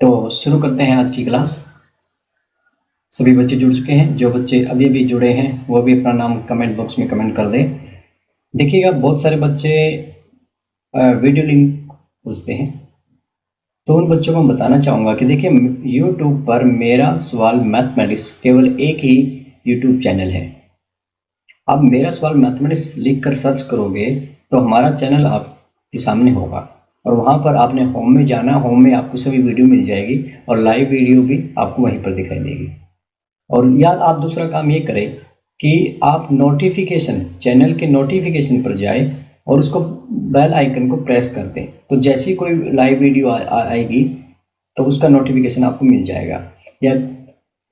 तो शुरू करते हैं आज की क्लास। सभी बच्चे जुड़ चुके हैं। जो बच्चे अभी अभी जुड़े हैं वो भी अपना नाम कमेंट बॉक्स में कमेंट कर दें। देखिएगा, बहुत सारे बच्चे वीडियो लिंक पूछते हैं, तो उन बच्चों को मैं बताना चाहूँगा कि देखिए, यूट्यूब पर मेरा सवाल मैथमेटिक्स केवल एक ही यूट्यूब चैनल है। आप मेरा सवाल मैथमेटिक्स लिख कर सर्च करोगे तो हमारा चैनल आपके सामने होगा, और वहाँ पर आपने होम में जाना, होम में आपको सभी वीडियो मिल जाएगी और लाइव वीडियो भी आपको वहीं पर दिखाई देगी। और याद आप दूसरा काम ये करें कि आप नोटिफिकेशन, चैनल के नोटिफिकेशन पर जाए और उसको बेल आइकन को प्रेस कर दें, तो जैसी कोई लाइव वीडियो आएगी तो उसका नोटिफिकेशन आपको मिल जाएगा। या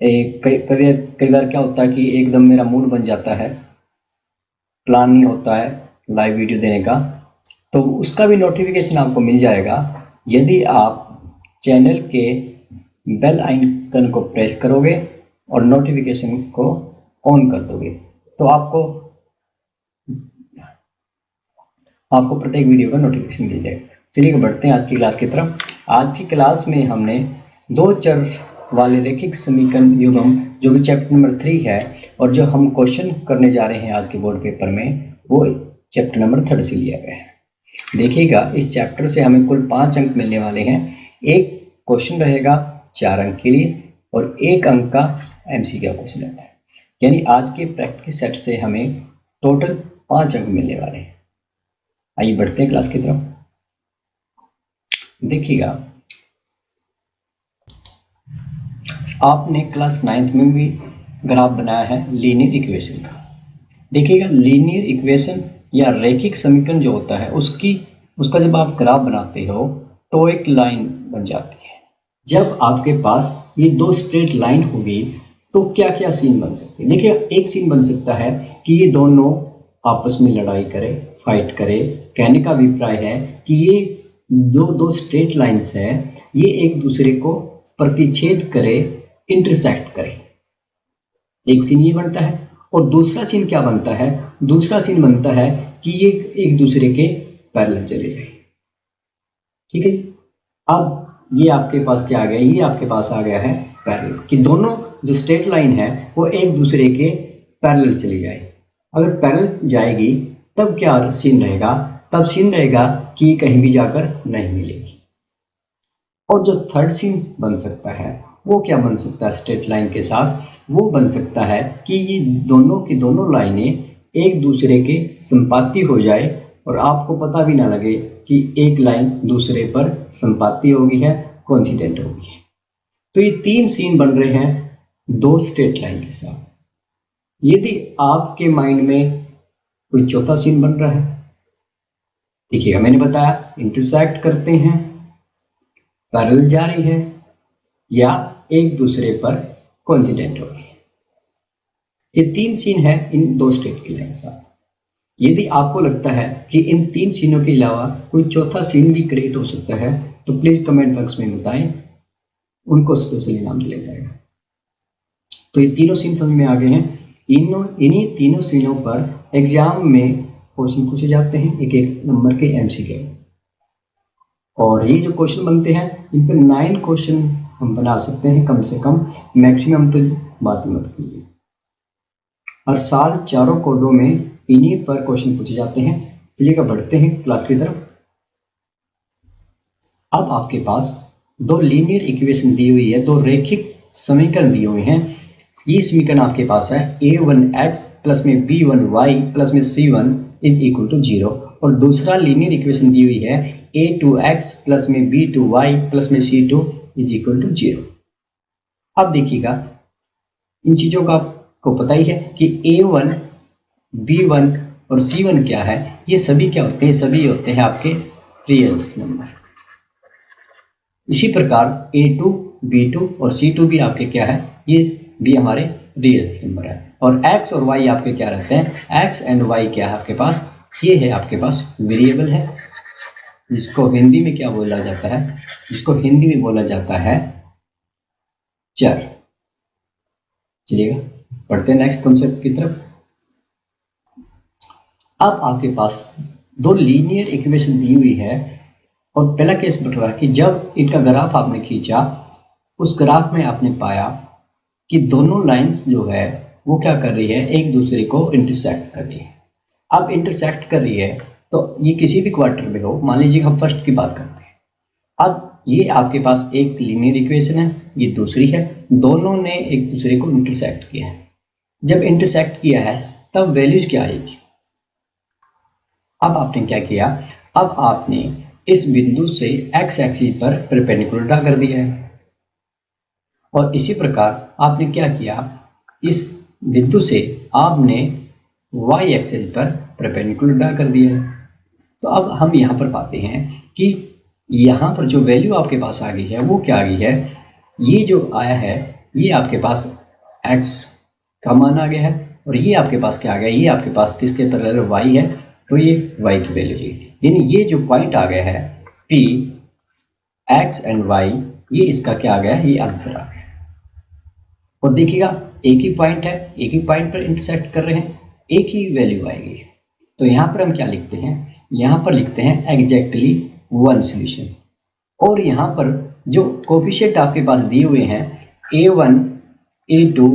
कई बार क्या होता है कि एकदम मेरा मूड बन जाता है, प्लान नहीं होता है लाइव वीडियो देने का, तो उसका भी नोटिफिकेशन आपको मिल जाएगा यदि आप चैनल के बेल आइकन को प्रेस करोगे और नोटिफिकेशन को ऑन कर दोगे, तो आपको प्रत्येक वीडियो का नोटिफिकेशन मिल जाएगा। चलिए बढ़ते हैं आज की क्लास की तरफ। आज की क्लास में हमने दो चर वाले रैखिक समीकरण युग्म, जो कि चैप्टर नंबर 3 है, और जो हम क्वेश्चन करने जा रहे हैं आज के बोर्ड पेपर में, वो चैप्टर नंबर 3 से लिया गया है। देखिएगा, इस चैप्टर से हमें कुल 5 अंक मिलने वाले हैं। एक क्वेश्चन रहेगा 4 अंक के लिए और 1 अंक का एमसीक्यू क्वेश्चन रहता है। यानी आज के प्रैक्टिस सेट से हमें टोटल 5 अंक मिलने वाले हैं। आइए बढ़ते हैं क्लास की तरफ। देखिएगा, आपने क्लास 9th में भी ग्राफ बनाया है लीनियर इक्वेशन का। देखिएगा, लीनियर इक्वेशन या रैखिक समीकरण जो होता है उसका जब आप ग्राफ बनाते हो तो एक लाइन बन जाती है। जब आपके पास ये दो स्ट्रेट लाइन होगी तो क्या क्या सीन बन सकते हैं। देखिए, एक सीन बन सकता है कि ये दोनों आपस में लड़ाई करे, फाइट करे। कहने का अभिप्राय है कि ये दो स्ट्रेट लाइंस है, ये एक दूसरे को प्रतिच्छेद करे, इंटरसेक्ट करे। एक सीन ये बनता है। और दूसरा सीन क्या बनता है? दूसरा सीन बनता है कि ये एक दूसरे के पैरेलल चले जाए। ठीक है, अब ये आपके पास क्या आ गया? ये आपके पास आ गया है पैरेलल, कि दोनों जो स्ट्रेट लाइन है वो एक दूसरे के पैरेलल चली जाए। अगर पैरेलल जाएगी तब क्या सीन रहेगा? तब सीन रहेगा कि कहीं भी जाकर नहीं मिलेगी। और जो थर्ड सीन बन सकता है वो क्या बन सकता है स्ट्रेट लाइन के साथ? वो बन सकता है कि ये दोनों की दोनों लाइनें एक दूसरे के संपाती हो जाए और आपको पता भी ना लगे कि एक लाइन दूसरे पर संपाती हो गई है, कोइंसिडेंट हो गई है। तो ये 3 सीन बन रहे हैं दो स्ट्रेट लाइन के साथ। यदि आपके माइंड में कोई चौथा सीन बन रहा है, देखिएगा, मैंने बताया इंटरसेक्ट करते हैं, पैरेलल जा रही है, या एक दूसरे पर कोइंसिडेंट हो रही है। ये 3 सीन है इन दो स्ट्रेट की लाइन के साथ। यदि आपको लगता है कि इन 3 सीनों के अलावा कोई चौथा सीन भी क्रिएट हो सकता है तो प्लीज कमेंट बॉक्स में बताएं, उनको स्पेशल इनाम दिया जाएगा। तो ये तीनों सीन समझ में आ गए हैं। इन्हीं तीनों सीनों पर एग्जाम में क्वेश्चन पूछे जाते हैं, एक एक नंबर के एमसीक्यू। और ये जो क्वेश्चन बनते हैं इन पर 9 क्वेश्चन हम बना सकते हैं कम से कम, मैक्सिमम तो बात मत कीजिए। हर साल चारों कोडों में इन्हीं पर क्वेश्चन पूछे जाते हैं। चलिएगा बढ़ते हैं क्लास की तरफ। अब आपके पास दो लीनियर इक्वेशन दी हुई है, दो रैखिक समीकरण दिए हुए हैं। ये समीकरण आपके पास है a1x प्लस में b1y प्लस में c1 इज इक्वल टू 0, और दूसरा लीनियर इक्वेशन दी हुई है a2x प्लस में b2y प्लस में c2 इज इक्वल टू 0। अब देखिएगा, इन चीज़ों का आपको पता ही है कि a1, b1 और c1 क्या है। ये सभी क्या होते हैं? सभी होते हैं आपके रियल्स नंबर। इसी प्रकार a2, b2 और c2 भी आपके क्या है? ये भी हमारे रियल्स नंबर है। और x और y आपके क्या रहते हैं? x एंड y क्या है आपके पास? ये है आपके पास वेरिएबल है, जिसको हिंदी में क्या बोला जाता है? जिसको हिंदी में बोला जाता है चर। चलिएगा पढ़ते हैं नेक्स्ट कॉन्सेप्ट की तरफ। अब आपके पास दो लीनियर इक्वेशन दी हुई है और पहला केस बता रहा है कि जब इनका ग्राफ आपने खींचा, उस ग्राफ में आपने पाया कि दोनों लाइंस जो है वो क्या कर रही है, एक दूसरे को इंटरसेक्ट कर रही है। अब इंटरसेक्ट कर रही है तो ये किसी भी क्वार्टर में हो, मान लीजिए हम फर्स्ट की बात करते हैं। अब ये आपके पास एक लीनियर इक्वेशन है, ये दूसरी है, दोनों ने एक दूसरे को इंटरसेक्ट किया है। जब इंटरसेक्ट किया है तब वैल्यूज क्या आएगी। अब आपने क्या किया, अब आपने इस बिंदु से एक्स एक्सिस पर परपेंडिकुलर ड्रा कर दिया है, और इसी प्रकार आपने क्या किया, इस बिंदु से आपने वाई एक्सिस पर परपेंडिकुलर ड्रा कर दिया है। तो अब हम यहाँ पर पाते हैं कि यहाँ पर जो वैल्यू आपके पास आ गई है वो क्या आ गई है, ये जो आया है ये आपके पास x का मान आ गया है, और ये आपके पास क्या आ गया, ये आपके पास किसके पैरेलल y है, तो ये y की वैल्यू है। यानी ये जो पॉइंट आ गया है P x एंड y, ये इसका क्या आ गया, ये आंसर आ गया। और देखिएगा एक ही पॉइंट है, एक ही पॉइंट पर इंटरसेक्ट कर रहे हैं, एक ही वैल्यू आएगी। तो यहाँ पर हम क्या लिखते हैं, यहाँ पर लिखते हैं एग्जैक्टली वन सॉल्यूशन। और यहाँ पर जो कोफिशिएंट आपके पास दिए हुए हैं a1, a2,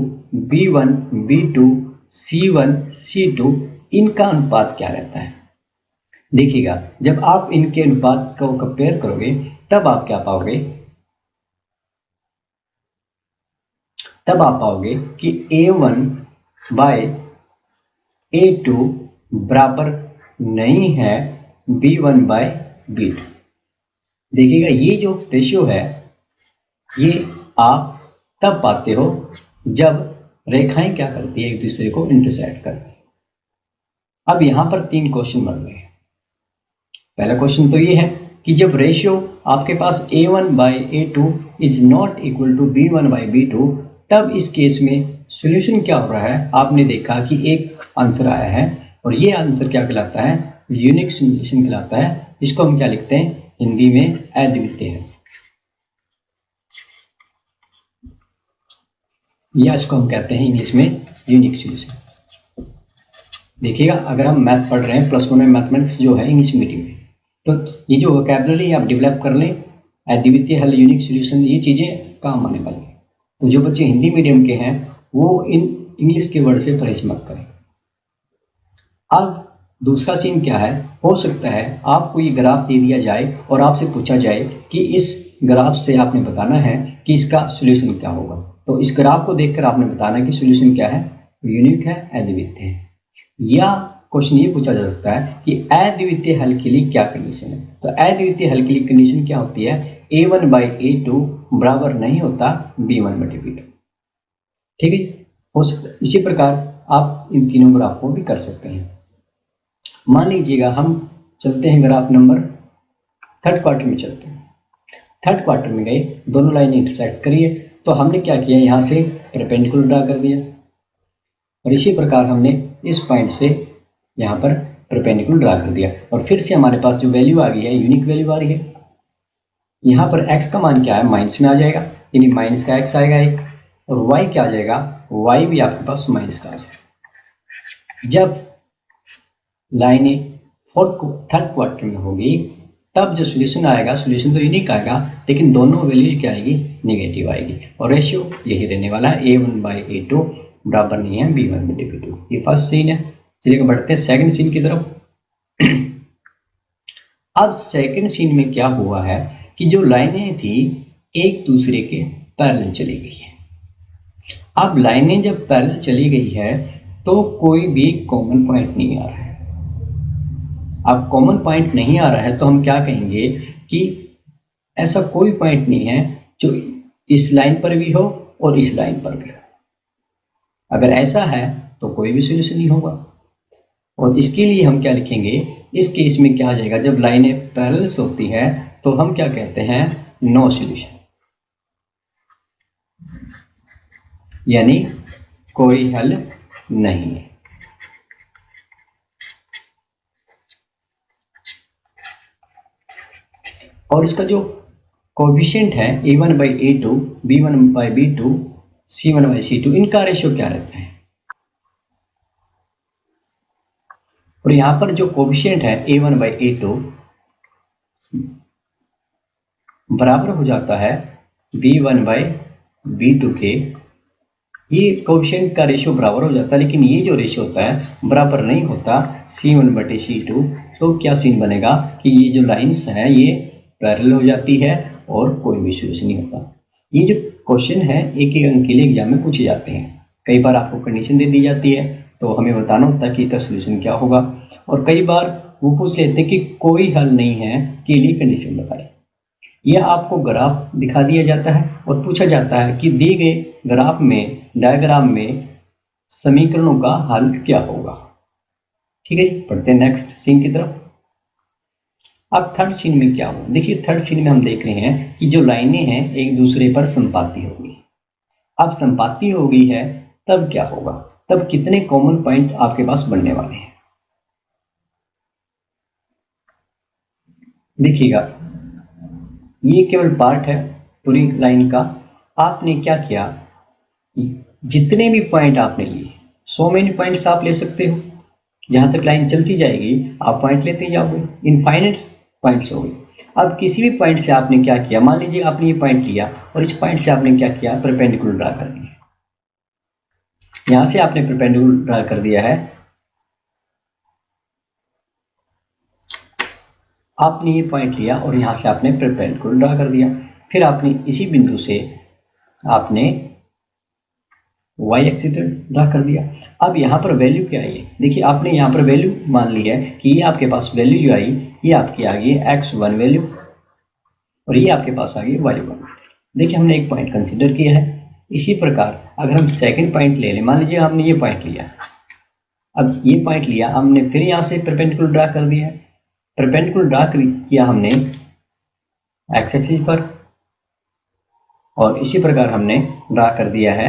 b1, b2, c1, c2, इनका अनुपात क्या रहता है। देखिएगा जब आप इनके अनुपात को कंपेयर करोगे तब आप क्या पाओगे, तब आप पाओगे कि a1 बाय a2 बराबर नहीं है b1 बाय b2। देखिएगा ये जो रेशियो है ये आप तब पाते हो जब रेखाएं क्या करती है, एक दूसरे को इंटरसेक्ट करती है। अब यहाँ पर 3 क्वेश्चन बन गए। पहला क्वेश्चन तो ये है कि जब रेशियो आपके पास a1 by a2 is not equal to b1 by b2, तब इस केस में सॉल्यूशन क्या हो रहा है। आपने देखा कि एक आंसर आया है, और ये आंसर क्या कहलाता है, यूनिक सॉल्यूशन कहलाता है। इसको हम क्या लिखते हैं हिंदी में, अद्वितीय है, या इसको हम कहते हैं इंग्लिश में यूनिक सॉल्यूशन। देखिएगा अगर हम मैथ पढ़ रहे हैं +1 में मैथमेटिक्स जो है इंग्लिश मीडियम में, तो ये जो वोकैबुलरी आप डेवलप कर लें, अद्वितीय हल, यूनिक सॉल्यूशन, ये चीज़ें काम आने वाली हैं। तो जो बच्चे हिंदी मीडियम के हैं वो इन इंग्लिश के वर्ड से परहेज मत करें। अब दूसरा सीन क्या है, हो सकता है आपको ये ग्राफ दे दिया जाए और आपसे पूछा जाए कि इस ग्राफ से आपने बताना है कि इसका सॉल्यूशन क्या होगा। तो इस ग्राफ को देखकर आपने बताना कि सॉल्यूशन क्या है, यूनिक है, अद्वितीय है। या क्वेश्चन ये पूछा जा सकता है कि अद्वितीय हल के लिए क्या कंडीशन है। तो अद्वितीय हल के लिए कंडीशन क्या होती है, a1 बाई a2 बराबर नहीं होता b1 बटे b2। ठीक है, हो सकता है इसी प्रकार आप इन तीनों ग्राफ को भी कर सकते हैं। मान लीजिएगा हम चलते हैं ग्राफ नंबर 3rd क्वार्टर में चलते हैं। 3rd क्वार्टर में गए, दोनों लाइन इंटरसेक्ट करिए, तो हमने क्या किया, यहाँ से परपेंडिकुलर ड्रा कर दिया, और इसी प्रकार हमने इस पॉइंट से यहाँ पर परपेंडिकुलर ड्रा कर दिया, और फिर से हमारे पास जो वैल्यू आ गई है, यूनिक वैल्यू आ रही है। यहाँ पर x का मान क्या है, माइनस में आ जाएगा, यानी माइनस का x आएगा एक, और y क्या आ जाएगा, y भी आपके पास माइनस का आ जाएगा। जब लाइनें 3rd क्वार्टर में होगी तब जो सॉल्यूशन आएगा, सॉल्यूशन तो यूनिक आएगा, लेकिन दोनों वैल्यूज क्या आएगी, नेगेटिव आएगी, और रेशियो यही रहने वाला है, a1 बाई a2 बराबर नहीं है b1 बटे b2। ये फर्स्ट सीन है। चलिए बढ़ते हैं सेकंड सीन की तरफ। अब सेकंड सीन में क्या हुआ है कि जो लाइनें थी एक दूसरे के पैरेलल चली गई है। अब लाइनें जब पैरेलल चली गई है तो कोई भी कॉमन पॉइंट नहीं आ रहा है। अब कॉमन पॉइंट नहीं आ रहा है तो हम क्या कहेंगे कि ऐसा कोई पॉइंट नहीं है जो इस लाइन पर भी हो और इस लाइन पर भी हो। अगर ऐसा है तो कोई भी सॉल्यूशन नहीं होगा, और इसके लिए हम क्या लिखेंगे, इस केस में क्या आ जाएगा, जब लाइनें पैरेलल होती है तो हम क्या कहते हैं, नो सॉल्यूशन, यानी कोई हल नहीं है। और इसका जो कोएफिशिएंट है a1 by a2, b1 by b2, c1 by c2, इनका रेशियो क्या रहता है। और यहाँ पर जो कोएफिशिएंट है a1 बाई a2, बराबर हो जाता है B1 बाई B2 के। ये कोएफिशिएंट का रेशियो बराबर हो जाता है, लेकिन ये जो रेशियो होता है बराबर नहीं होता C1 बटे C2। तो क्या सीन बनेगा कि ये जो लाइंस हैं ये पैरेलल हो जाती है और कोई भी सोल्यूशन नहीं होता। ये जो क्वेश्चन है एक एक अंक के लिए एग्जाम में पूछे जाते हैं। कई बार आपको कंडीशन दे दी जाती है तो हमें बताना होता है कि इसका सोल्यूशन क्या होगा, और कई बार वो पूछ लेते हैं कि कोई हल नहीं है के लिए कंडीशन बताए। यह आपको ग्राफ दिखा दिया जाता है और पूछा जाता है कि दिए गए ग्राफ में डायग्राम में समीकरणों का हल क्या होगा। ठीक है जी, पढ़ते हैं नेक्स्ट सीन की तरफ। अब थर्ड सीन में क्या हुआ, देखिए थर्ड सीन में हम देख रहे हैं कि जो लाइनें हैं एक दूसरे पर संपाती हो गई। अब संपाती हो गई है तब क्या होगा, तब कितने कॉमन पॉइंट आपके पास बनने वाले हैं। देखिएगा ये केवल पार्ट है पूरी लाइन का। आपने क्या किया, जितने भी पॉइंट आपने लिए 100 मेनी पॉइंट्स आप ले सकते हो। जहां तक लाइन चलती जाएगी आप पॉइंट लेते जाओगे, इनफाइनाइट पॉइंट्स हो गए। अब किसी भी पॉइंट से आपने क्या किया, मान लीजिए आपने ये पॉइंट लिया और इस पॉइंट से आपने क्या किया, परपेंडिकुलर ड्रा कर दिया। यहां से आपने परपेंडिकुलर ड्रा कर दिया है, आपने ये पॉइंट लिया और यहां से आपने परपेंडिकुलर ड्रा कर दिया। फिर आपने इसी बिंदु से आपने y एक्सिस ड्रा कर दिया। अब यहाँ पर वैल्यू क्या आई है, देखिए आपने यहाँ पर वैल्यू मान ली है कि ये आपके पास वैल्यू जो आई ये आपकी आ गई है x1 वैल्यू और ये आपके पास आ गई y1। देखिए हमने एक पॉइंट कंसीडर किया है। इसी प्रकार अगर हम सेकंड पॉइंट ले लें, मान लीजिए आपने ये पॉइंट लिया, अब ये पॉइंट लिया हमने, फिर यहाँ से परपेंडिकुलर ड्रा कर दिया। परपेंडिकुलर ड्रा किया हमने x एक्सिस पर और इसी प्रकार हमने ड्रा कर दिया है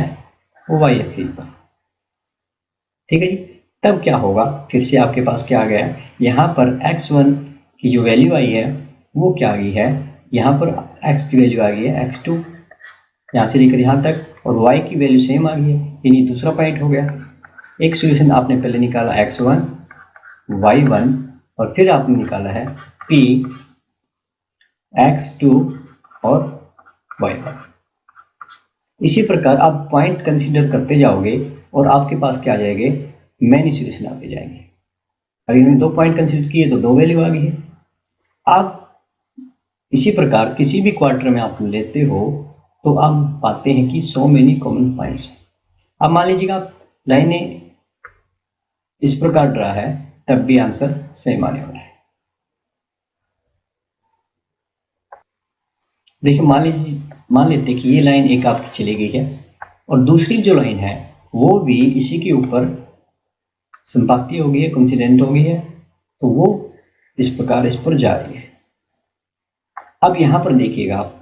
y एक्सिस पर। ठीक है जी, तब क्या होगा, फिर से आपके पास क्या आ गया है, यहाँ पर x1 की जो वैल्यू आई है वो क्या आ गई है, यहाँ पर x की वैल्यू आ गई है x2 यहाँ से लेकर यहाँ तक, और y की वैल्यू सेम आ गई है, यानी दूसरा पॉइंट हो गया। एक सोल्यूशन आपने पहले निकाला x1 y1 और फिर आपने निकाला है p x2 और y1। इसी प्रकार आप पॉइंट कंसीडर करते जाओगे और आपके पास क्या आ जाएंगे, मैनी सोल्यूशन आते जाएंगे। अगर इन्होंने 2 पॉइंट कंसीडर किए तो 2 वैल्यू आ गई है। आप इसी प्रकार किसी भी क्वार्टर में आप लेते हो तो आप पाते हैं कि 100 मेनी कॉमन पॉइंट्स। अब मान लीजिएगा आप लाइनें इस प्रकार ड्रा है तब भी आंसर सेम आने वाला है। देखिए मान लेते कि ये लाइन एक आपकी चली गई है और दूसरी जो लाइन है वो भी इसी के ऊपर संपाती हो गई है, कोइंसिडेंट हो गई है, तो वो इस प्रकार इस पर जा रही है। अब यहाँ पर देखिएगा आप,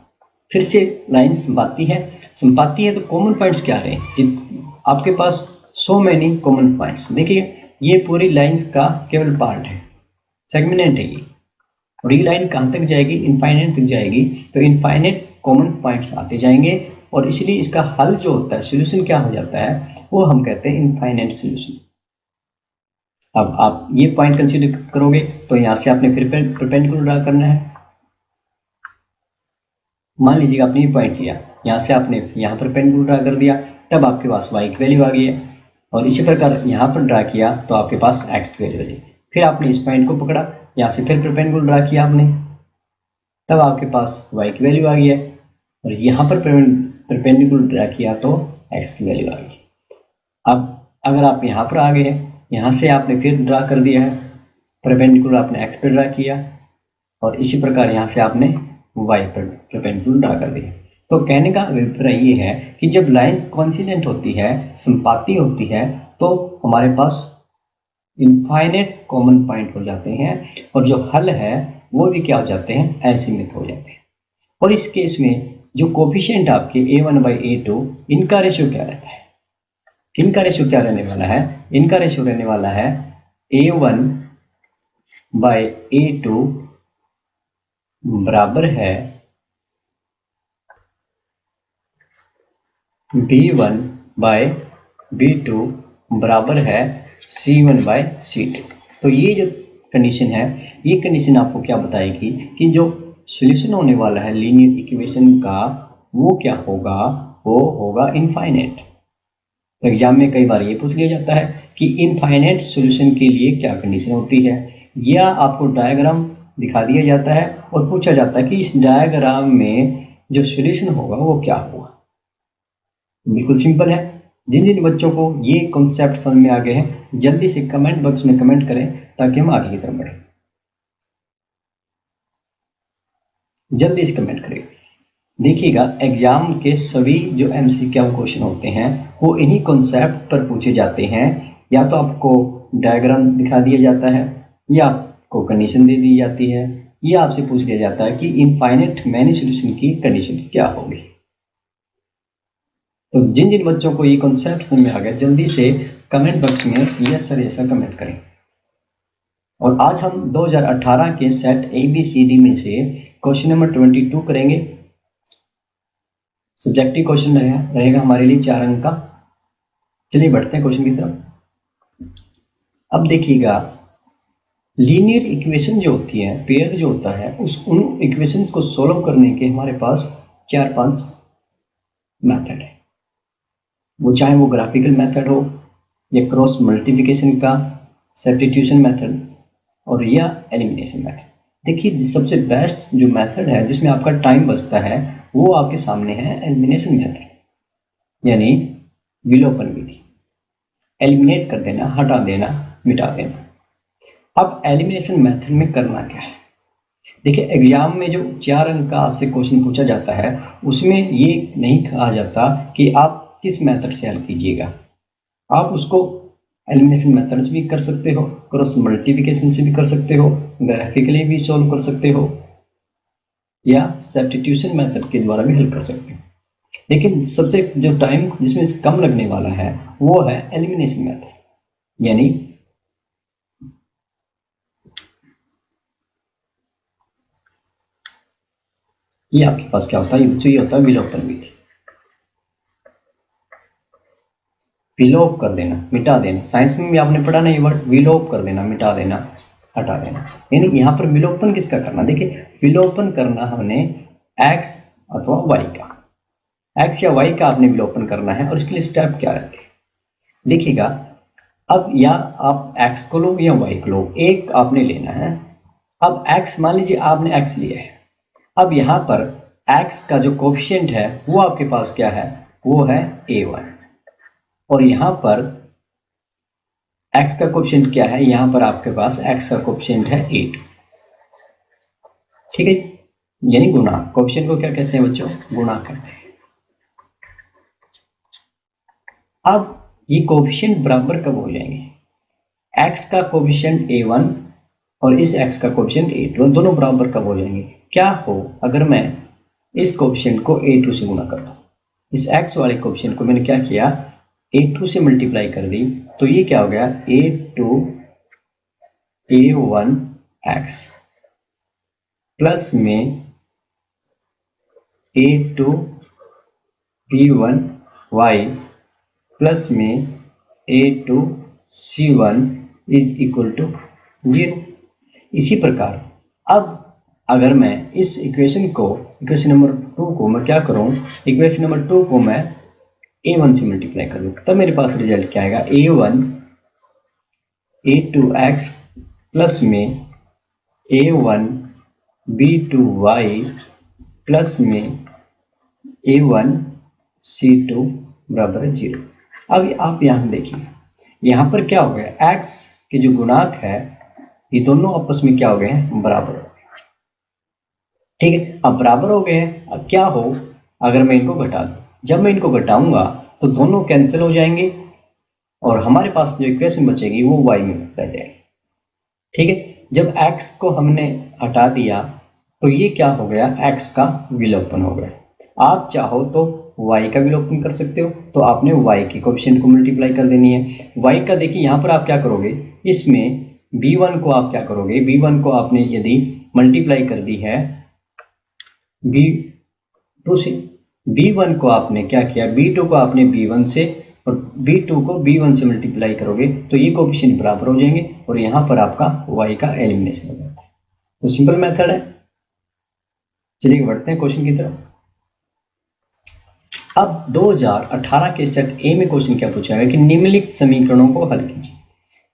फिर से लाइन संपाती है तो कॉमन पॉइंट्स क्या रहे हैं, आपके पास 100 मेनी कॉमन पॉइंट्स। देखिए ये पूरी लाइंस का केवल पार्ट है, सेगमेंट है ये, और ये लाइन कहाँ तक जाएगी, इनफाइनाइट तक जाएगी। तो इनफाइनाइट कॉमन पॉइंट्स आते जाएंगे और इसलिए इसका हल जो होता है, सोल्यूशन क्या हो जाता है, वो हम कहते हैं इनफाइनाइट सोल्यूशन। अब आप ये पॉइंट कंसीडर करोगे तो यहाँ से आपने फिर परपेंडिकुलर ड्रा करना है। मान लीजिए आपने ये पॉइंट लिया, यहाँ से आपने यहाँ पर परपेंडिकुलर ड्रा कर दिया, तब आपके पास y की वैल्यू आ गई है, और इसी प्रकार यहाँ पर ड्रा किया तो आपके पास x की वैल्यू आ गई। फिर आपने इस पॉइंट को पकड़ा, यहाँ से फिर परपेंडिकुलर ड्रा किया आपने, तब आपके पास y की वैल्यू आ गई है, और यहाँ पर परपेंडिकुलर ड्रा किया तो x की वैल्यू आ गई। अब अगर आप यहाँ पर आ गए, यहाँ से आपने फिर ड्रा कर दिया है, परपेंडिकुलर आपने x पर ड्रा किया और इसी प्रकार यहाँ से आपने y पर परपेंडिकुलर ड्रा कर दिया। तो कहने का अभिप्राय ये है कि जब लाइन कोइंसिडेंट होती है, संपाती होती है, तो हमारे पास इनफाइनाइट कॉमन पॉइंट हो जाते हैं और जो हल है वो भी क्या हो जाते हैं, असीमित हो जाते हैं। और इस केस में जो कोफिशिएंट आपके a1 बाई a2, इनका रेशियो क्या रहता है, इनका रेशियो क्या रहने वाला है, इनका रेशियो रहने वाला है a1 बाई a2 बराबर है b1 बाई b2 बराबर है c1 बाई c2। तो ये जो कंडीशन है, ये कंडीशन आपको क्या बताएगी कि जो सॉल्यूशन होने वाला है लीनियर इक्वेशन का वो क्या होगा, वो होगा इनफाइनाइट। एग्जाम में कई बार ये पूछ लिया जाता है कि इनफाइनाइट सॉल्यूशन के लिए क्या कंडीशन होती है, या आपको डायग्राम दिखा दिया जाता है और पूछा जाता है कि इस डायग्राम में जो सॉल्यूशन होगा वो क्या होगा। बिल्कुल सिंपल है। जिन जिन बच्चों को ये कॉन्सेप्ट समझ में आ गए हैं जल्दी से कमेंट बॉक्स में कमेंट करें ताकि हम आगे की तरफ बढ़ें। जल्दी से कमेंट करें। देखिएगा एग्जाम के सभी जो एमसीक्यू क्वेश्चन होते हैं वो इन्हीं कॉन्सेप्ट पर पूछे जाते हैं। या तो आपको डायग्राम दिखा दिया जाता है, या आपको कंडीशन दे दी जाती है, या आपसे पूछ लिया जाता है कि इनफाइनाइट मैनी सॉल्यूशन की कंडीशन क्या होगी। तो जिन जिन बच्चों को ये कॉन्सेप्ट समझ में आ गया जल्दी से कमेंट बॉक्स में यस सर ऐसा कमेंट करें। और आज हम 2018 के सेट ABCD में से क्वेश्चन नंबर 22 करेंगे। सब्जेक्टिव क्वेश्चन रहेगा हमारे लिए 4 अंक का। चलिए बढ़ते हैं क्वेश्चन की तरफ। अब देखिएगा लीनियर इक्वेशन जो होती है, पेयर जो होता है, उन इक्वेशन को सॉल्व करने के हमारे पास 4-5 मेथड है। वो चाहे वो ग्राफिकल मेथड हो, या क्रॉस मल्टीप्लिकेशन का सब्स्टिट्यूशन मेथड, और या एलिमिनेशन मेथड। देखिए सबसे बेस्ट जो मेथड है जिसमें आपका टाइम बचता है वो आपके सामने है एलिमिनेशन मेथड, यानी विलोपन विधि। एलिमिनेट कर देना, हटा देना, मिटा देना। अब एलिमिनेशन मेथड में करना क्या है, देखिए एग्जाम में जो 4 अंक का आपसे क्वेश्चन पूछा जाता है उसमें ये नहीं कहा जाता कि आप किस मेथड से हल कीजिएगा। आप उसको एलिमिनेशन मेथड से भी कर सकते हो, क्रॉस मल्टीप्लिकेशन से भी कर सकते हो, ग्राफिकली भी सॉल्व कर सकते हो, या सब्स्टिट्यूशन मेथड के द्वारा भी हल कर सकते हो। लेकिन सबसे जो टाइम जिसमें कम लगने वाला है वो है एलिमिनेशन मेथड, यानी ये आपके पास क्या होता है, ये होता है विलोपन विधि। विलोप कर देना, मिटा देना। साइंस में भी आपने पढ़ा ना ये वर्ड, विलोप कर देना, मिटा देना, हटा देना। यानी यहाँ पर विलोपन किसका करना, देखिए विलोपन करना हमने x अथवा y का, x या y का आपने विलोपन करना है। और इसके लिए स्टेप क्या रहते हैं देखिएगा। अब या आप x को लो या y को लो, एक आपने लेना है। अब x मान लीजिए आपने x लिया है। अब यहाँ पर x का जो कोफिशिएंट है वो आपके पास क्या है, वो है a1। और यहाँ पर x का कोफिशिएंट क्या है, यहाँ पर आपके पास x का कोफिशिएंट है 8। ठीक है, यानी गुणा। कोफिशिएंट को क्या कहते हैं बच्चों, गुणा कहते हैं। अब ये कोफिशिएंट बराबर कब हो जाएंगे, x का कोफिशिएंट a1 और इस x का कोफिशिएंट a2 दोनों बराबर कब हो जाएंगे। क्या हो अगर मैं इस कोफिशिएंट को a2 से गुणा कर दूं, इस x वाले कोफिशिएंट को मैंने क्या किया, a2 से मल्टीप्लाई कर दी, तो ये क्या हो गया, a2 a1x प्लस में a2 b1y प्लस में a2 c1 is equal to 0। इसी प्रकार अब अगर मैं इस इक्वेशन नंबर 2 को मैं क्या करूं, इक्वेशन नंबर 2 को मैं a1 से मल्टीप्लाई कर दूं, तब मेरे पास रिजल्ट क्या आएगा, a1 a2x प्लस में a1 b2y प्लस में a1 c2 बराबर 0। अब आप यहाँ देखिए, यहाँ पर क्या हो गया, x के जो गुणांक है ये दोनों आपस में क्या हो गए हैं, बराबर हो गए। ठीक है, अब बराबर हो गए हैं। अब क्या हो अगर मैं इनको घटा दूं, जब मैं इनको घटाऊंगा तो दोनों कैंसिल हो जाएंगे और हमारे पास जो इक्वेशन बचेगी वो y में रह जाएगी। ठीक है, जब x को हमने हटा दिया तो ये क्या हो गया, x का विलोपन हो गया। आप चाहो तो y का विलोपन कर सकते हो, तो आपने y के कोएफिशिएंट को मल्टीप्लाई कर देनी है। y का देखिए यहाँ पर आप क्या करोगे, इसमें b1 को आप क्या करोगे, b1 को आपने यदि मल्टीप्लाई कर दी है b2 से, b1 को आपने क्या किया, b2 को आपने b1 से और b2 को b1 से मल्टीप्लाई करोगे तो ये कोएफिशिएंट बराबर हो जाएंगे और यहाँ पर आपका y का एलिमिनेशन हो जाता है। तो सिंपल मेथड है। चलिए बढ़ते हैं क्वेश्चन की तरफ। अब 2018 के सेट ए में क्वेश्चन क्या पूछा है कि निम्नलिखित समीकरणों को हल कीजिए।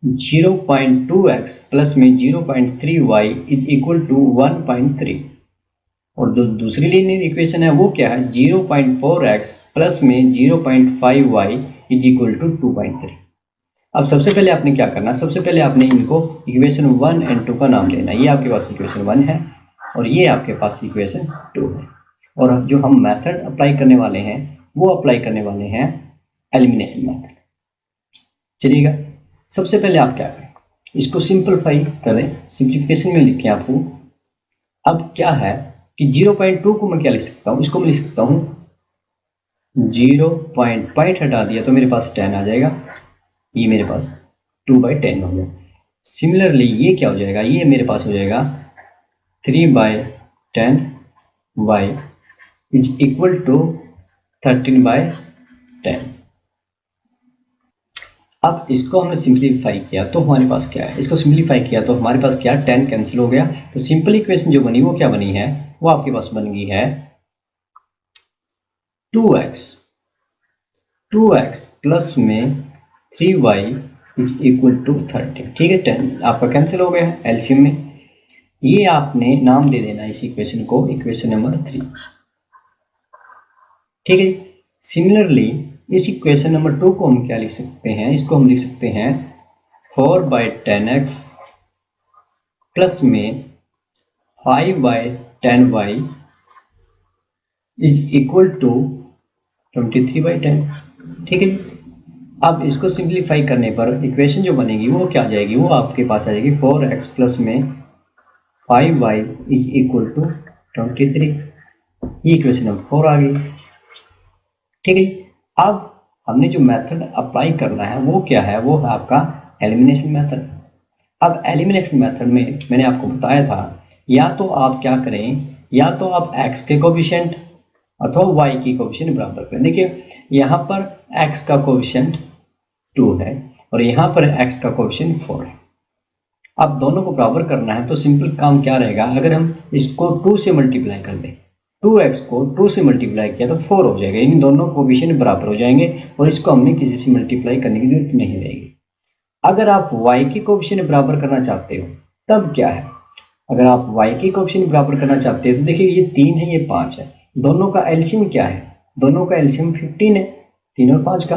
0.2x प्लस में 0.3y इज इक्वल टू 1.3 और जो दूसरी लीनियर इक्वेशन है वो क्या है 0.4x प्लस में 0.5y इज इक्वल टू 2.3। अब सबसे पहले आपने क्या करना, सबसे पहले आपने इनको इक्वेशन 1 एंड 2 का नाम देना। ये आपके पास इक्वेशन 1 है और ये आपके पास इक्वेशन 2 है। और जो हम मेथड अप्लाई करने वाले हैं वो अप्लाई करने वाले हैं एलिमिनेशन मेथड। चलिएगा, सबसे पहले आप क्या करें, इसको सिंपलीफाई करें, सिंप्लीफिकेशन में लिखें आपको। अब क्या है कि 0.2 को मैं क्या लिख सकता हूँ, इसको मैं लिख सकता हूँ 0.5 हटा दिया तो मेरे पास 10 आ जाएगा, ये मेरे पास 2/10 हो गया। सिमिलरली ये क्या हो जाएगा, ये मेरे पास हो जाएगा 3/10y इज इक्वल टू 13/10। अब इसको हमने सिंप्लीफाई किया तो हमारे पास क्या है, इसको सिंप्लीफाई किया तो हमारे पास क्या 10 कैंसिल हो गया। तो सिंपल इक्वेशन जो बनी वो क्या बनी है, वो आपके पास बन गई है 2x प्लस में 3y इज इक्वल टू 13। ठीक है, 10 आपका कैंसिल हो गया है एलसीएम में। ये आपने नाम दे देना इस इक्वेशन को इक्वेशन नंबर 3। ठीक है, सिमिलरली इस इक्वेशन नंबर 2 को हम क्या लिख सकते हैं, इसको हम लिख सकते हैं 4/10x प्लस में 5/10y इज इक्वल टू 23/10। ठीक है, अब इसको सिंप्लीफाई करने पर इक्वेशन जो बनेगी वो क्या आ जाएगी, वो आपके पास आ जाएगी 4x प्लस में 5y इज इक्वल टू 23। ये इक्वेशन नंबर 4 आ गई। ठीक है, अब हमने जो मेथड अप्लाई करना है वो क्या है, वो है आपका एलिमिनेशन मेथड। अब एलिमिनेशन मेथड में मैंने आपको बताया था या तो आप क्या करें, या तो आप x के कोएफिशिएंट अथवा y की कोएफिशिएंट बराबर करें। देखिए यहाँ पर x का कोएफिशिएंट 2 है और यहाँ पर x का कोएफिशिएंट 4 है। अब दोनों को बराबर करना है तो सिंपल काम क्या रहेगा, अगर हम इसको 2 से मल्टीप्लाई कर दें, 2x को 2 से मल्टीप्लाई किया तो 4 हो जाएगा, इन दोनों कोएफिशिएंट बराबर हो जाएंगे और इसको हमने किसी से मल्टीप्लाई करने की जरूरत नहीं रहेगी। अगर आप y के कोएफिशिएंट बराबर करना चाहते हो तब क्या है, अगर आप y के कोएफिशिएंट बराबर करना चाहते हो तो देखिए ये 3 है ये 5 है, दोनों का एलसीएम क्या है, दोनों का एलसीएम 15 है, 3 और 5 का।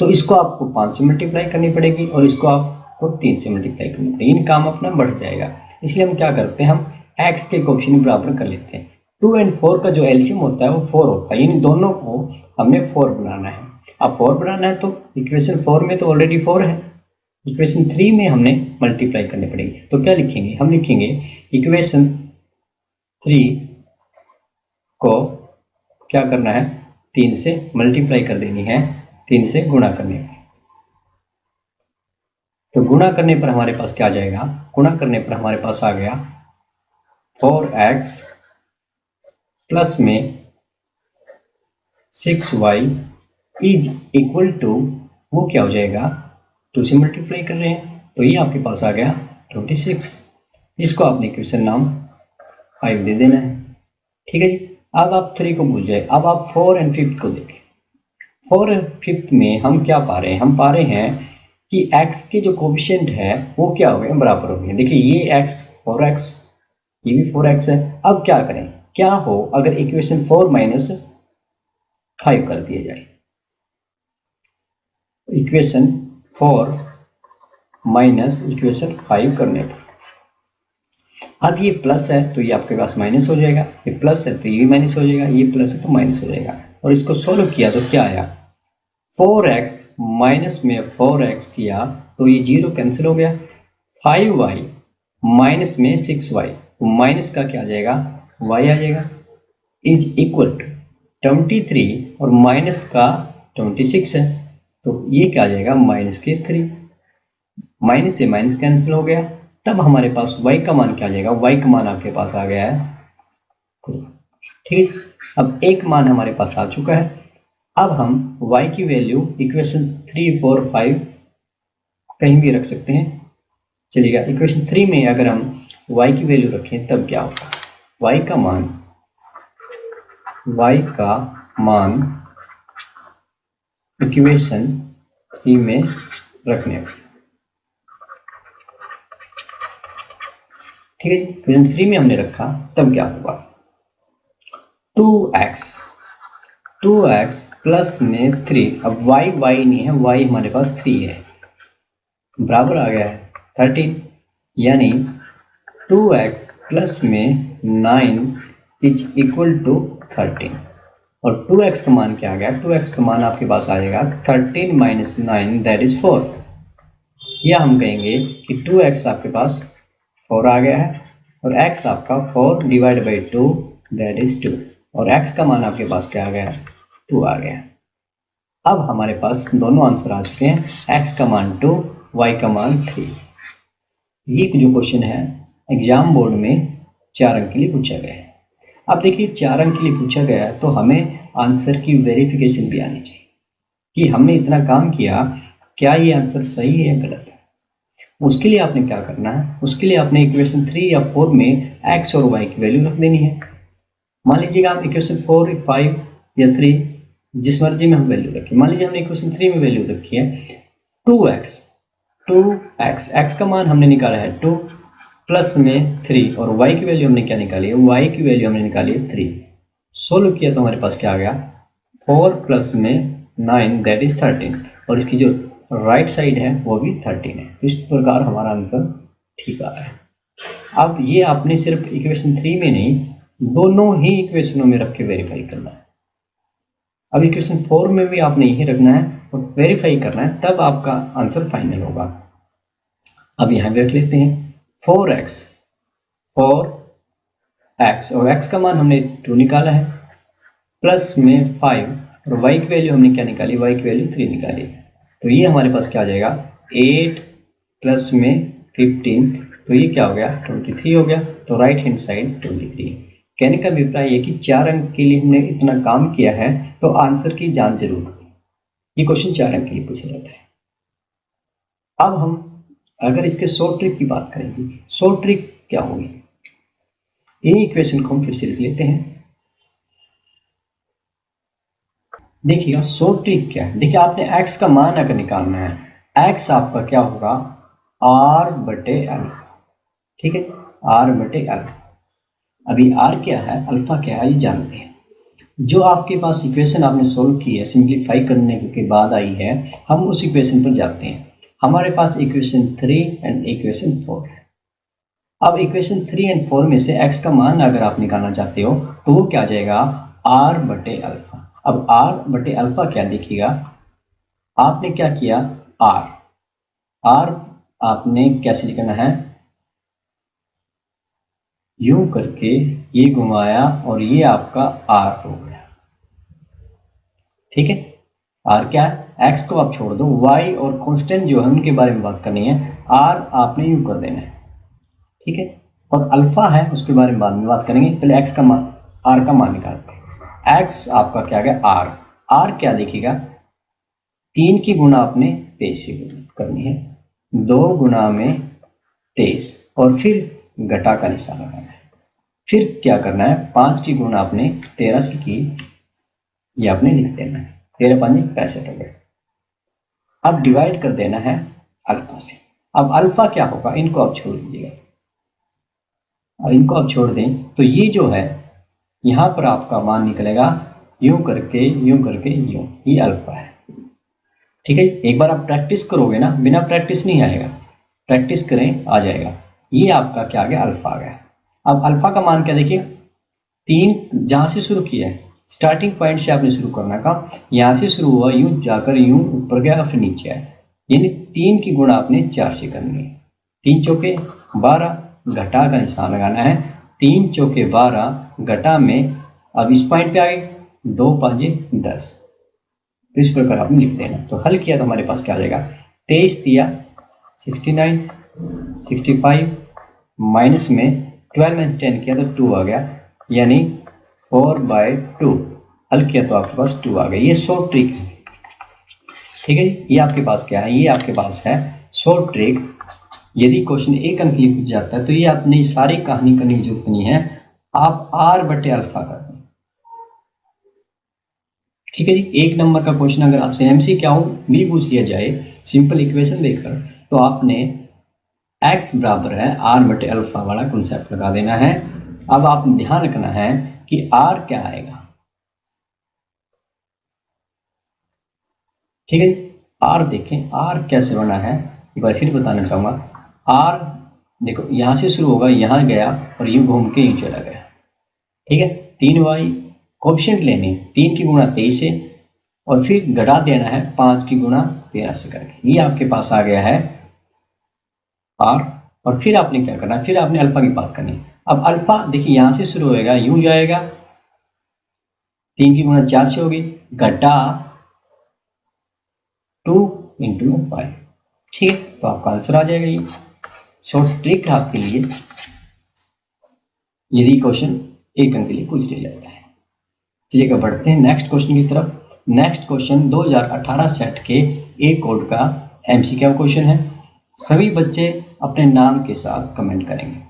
तो इसको आपको 5 से मल्टीप्लाई करनी पड़ेगी और इसको आपको 3 से मल्टीप्लाई करनी पड़ेगी, इन काम अपना बढ़ जाएगा। इसलिए हम क्या करते हैं, हम x के कोएफिशिएंट बराबर कर लेते हैं। 2 और 4 का जो एलसीएम होता है वो 4 होता है, इन दोनों को हमने 4 बनाना है। अब 4 बनाना है तो इक्वेशन 4 में तो ऑलरेडी 4 है, इक्वेशन 3 में हमने मल्टीप्लाई करने पड़ेगी। तो क्या लिखेंगे, हम लिखेंगे इक्वेशन 3 को क्या करना है, 3 से मल्टीप्लाई कर देनी है, 3 से गुणा करने पर। तो गुणा करने पर हमारे पास क्या आ जाएगा, गुणा करने पर हमारे पास आ गया 4x प्लस में 6y इज इक्वल टू, वो क्या हो जाएगा 2 से मल्टीप्लाई कर रहे हैं तो ये आपके पास आ गया 26। इसको आपने इक्वेशन नाम 5 दे देना है। ठीक है जी, अब आप 3 को भूल जाए, अब आप 4 और 5 को देखें। 4 और 5 में हम क्या पा रहे हैं, हम पा रहे हैं कि x के जो कोएफिशिएंट है वो क्या हो गए, बराबर हो गए। देखिए ये x 4x, ये भी 4x है। अब क्या करें, क्या हो अगर इक्वेशन 4 माइनस 5 कर दिया जाए, इक्वेशन 4 माइनस इक्वेशन 5 करने पर। अब ये प्लस है तो ये आपके पास माइनस हो जाएगा, ये प्लस है तो ये भी माइनस हो जाएगा, ये प्लस है तो माइनस हो जाएगा। और इसको सोल्व किया तो क्या आया, 4x माइनस में 4x किया तो ये 0 कैंसिल हो गया, 5y माइनस में 6y तो माइनस का क्या आ जाएगा, y आ जाएगा, इज इक्वल टू 23 और माइनस का 26 है तो ये क्या आ जाएगा माइनस के 3, माइनस से माइनस कैंसिल हो गया। तब हमारे पास y का मान क्या आ जाएगा, y का मान आपके पास आ गया है। ठीक, अब एक मान हमारे पास आ चुका है। अब हम y की वैल्यू इक्वेशन 3, 4, 5 कहीं भी रख सकते हैं। चलिएगा, इक्वेशन 3 में अगर हम y की वैल्यू रखें तब क्या होगा, y का मान इक्वेशन 3 में रखने का। ठीक है जी, इक्वेशन 3 में हमने रखा, तब क्या होगा 2x प्लस में 3। अब y नहीं है, y हमारे पास 3 है, बराबर आ गया है 13, यानी 2x प्लस में 9 इज इक्वल टू 13। और 2x का मान क्या आ गया, 2x का मान आपके पास आ जाएगा 13 माइनस 9 दैट इज 4। या हम कहेंगे कि 2x आपके पास 4 आ गया है और x आपका 4 डिवाइड बाई 2 दैट इज 2, और x का मान आपके पास क्या आ गया, 2 आ गया। अब हमारे पास दोनों आंसर आ चुके हैं, x का मान 2, y का मान 3। ये जो क्वेश्चन है एग्जाम बोर्ड में 4 अंक के लिए पूछा गया है। अब देखिए 4 अंक के लिए पूछा गया है तो हमें आंसर की वेरिफिकेशन भी आनी चाहिए कि हमने इतना काम किया, क्या ये आंसर सही है या गलत है। उसके लिए आपने क्या करना है, उसके लिए आपने इक्वेशन 3 या 4 में x और y की वैल्यू रख देनी है। मान लीजिएगा आप इक्वेशन 4, 5 या 3 जिस मर्जी में हम वैल्यू रखें। मान लीजिए हमने इक्वेशन 3 में वैल्यू रखी है 2x, x का मान हमने निकाला है 2 प्लस में 3, और y की वैल्यू हमने क्या निकाली है, y की वैल्यू हमने निकाली है 3। सोल्व किया तो हमारे पास क्या आ गया 4 प्लस में 9 दैट इज 13, और इसकी जो राइट साइड है वो भी 13 है। इस प्रकार हमारा आंसर ठीक आ रहा है। अब ये आपने सिर्फ इक्वेशन 3 में नहीं, दोनों ही इक्वेशनों में रख के वेरीफाई करना है। अब इक्वेशन 4 में भी आपने यही रखना है और वेरीफाई करना है, तब आपका आंसर फाइनल होगा। अब यहाँ भी रख लेते हैं 4x और x का मान हमने 2 निकाला है, प्लस में 5, और y की वैल्यू हमने क्या निकाली, y की वैल्यू 3 निकाली। तो ये हमारे पास क्या आ जाएगा 8 प्लस में 15, तो ये क्या हो गया 23 हो गया। तो राइट हैंड साइड 23। कहने का अभिप्राय ये कि 4 अंक के लिए हमने इतना काम किया है तो आंसर की जांच जरूर करें। ये क्वेश्चन 4 अंक के लिए पूछा जाता है। अब हम अगर इसके शॉर्ट ट्रिक की बात करेंगे, शॉर्ट ट्रिक क्या होगी, ये इक्वेशन को हम फिर से लिख लेते हैं। देखिएगा शॉर्ट ट्रिक क्या है। देखिए आपने x का मान अगर निकालना है, x आपका क्या होगा r/α, ठीक है, r/α। अभी r क्या है, अल्फा क्या है, ये जानते हैं। जो आपके पास इक्वेशन आपने सोल्व की है, सिंप्लीफाई करने के बाद आई है, हम उस इक्वेशन पर जाते हैं। हमारे पास इक्वेशन 3 एंड इक्वेशन 4 है। अब इक्वेशन 3 एंड 4 में से x का मान अगर आप निकालना चाहते हो तो वो क्या आ जाएगा r/α। अब r/α क्या देखिएगा, आपने क्या किया r आपने कैसे लिखना है, यूं करके ये घुमाया और ये आपका r हो गया, ठीक है। r क्या है, x को आप छोड़ दो, y और कांस्टेंट जो है उनके बारे में बात करनी है, r आपने यूं कर देना है, ठीक है। और अल्फा है उसके बारे में बाद में बात करेंगे, पहले x का मान, r का मान निकालते हैं। x आपका क्या गया r क्या देखिएगा 3 की गुणा आपने 23 से करनी है, 2 गुणा में 23 और फिर घटा का निशान लगाना है। फिर क्या करना है 5 की गुणा आपने 13 से की, ये आपने लिख देना है, 13 5 65 हो गए। अब डिवाइड कर देना है अल्फा से। अब अल्फा क्या होगा, इनको आप छोड़ दीजिएगा, और इनको आप छोड़ दें तो ये जो है यहाँ पर आपका मान निकलेगा यूं करके यूं, ये अल्फा है, ठीक है। एक बार आप प्रैक्टिस करोगे ना, बिना प्रैक्टिस नहीं आएगा, प्रैक्टिस करें आ जाएगा। ये आपका क्या आ गया, अल्फा आ गया। अब अल्फा का मान क्या देखिए 3 जहाँ से शुरू किया है, स्टार्टिंग पॉइंट से आपने शुरू करना का, यहाँ से शुरू हुआ यूं जाकर यूं ऊपर गया फिर नीचे आया, यानी 3 की गुणा आपने 4 से करनी है। 3 चौके 12, घटा का निशान लगाना है, 3 चौके 12 घटा में, अब इस पॉइंट पे आ गए 2 5 10, तो इस प्रकार आपने लिख देना। तो हल किया तो हमारे पास क्या आ जाएगा 23 दिया 69, 65 माइनस में 12 में 10 किया तो 2 आ गया, यानी 4/2। हल किया तो आपके पास 2 आ गया। ये शॉर्ट ट्रिक है, ठीक है। ये आपके पास क्या है, ये आपके पास है शॉर्ट ट्रिक। यदि क्वेश्चन 1 अंक के लिए पूछ जाता है तो ये आपने सारी कहानी करने की जरूरत नहीं है, आप आर बटे अल्फा कर दें। ठीक है जी। 1 नंबर का क्वेश्चन अगर आपसे एमसीक्यू भी पूछ लिया जाए सिंपल इक्वेशन देकर, तो आपने x बराबर है आर बटे अल्फा वाला कॉन्सेप्ट लगा देना है। अब आप ध्यान रखना है कि r क्या आएगा। ठीक है, r देखें r कैसे बना है, एक बार फिर बताना चाहूंगा। r देखो यहां से शुरू होगा, यहां गया और यूं घूम के यूं चला गया। ठीक है, 3y कोएफिशिएंट लेने 3 की गुणा 23 से और फिर घटा देना है 5 की गुणा 13 से करके, ये आपके पास आ गया है r। और फिर आपने क्या करना है, फिर आपने अल्फा की बात करनी है। अब अल्फा देखिए यहां से शुरू होएगा, यूं जाएगा, 3 की गुणा 4 से होगी, घटा 2 इंटू 5। ठीक है, तो आपका आंसर आ जाएगा। ये शॉर्ट ट्रिक है आपके लिए यदि क्वेश्चन 1 अंक के लिए पूछ लिया जाता है। चलिए बढ़ते हैं नेक्स्ट क्वेश्चन की तरफ। नेक्स्ट क्वेश्चन 2018 सेट के ए कोड का एमसीक्यू क्वेश्चन है। सभी बच्चे अपने नाम के साथ कमेंट करेंगे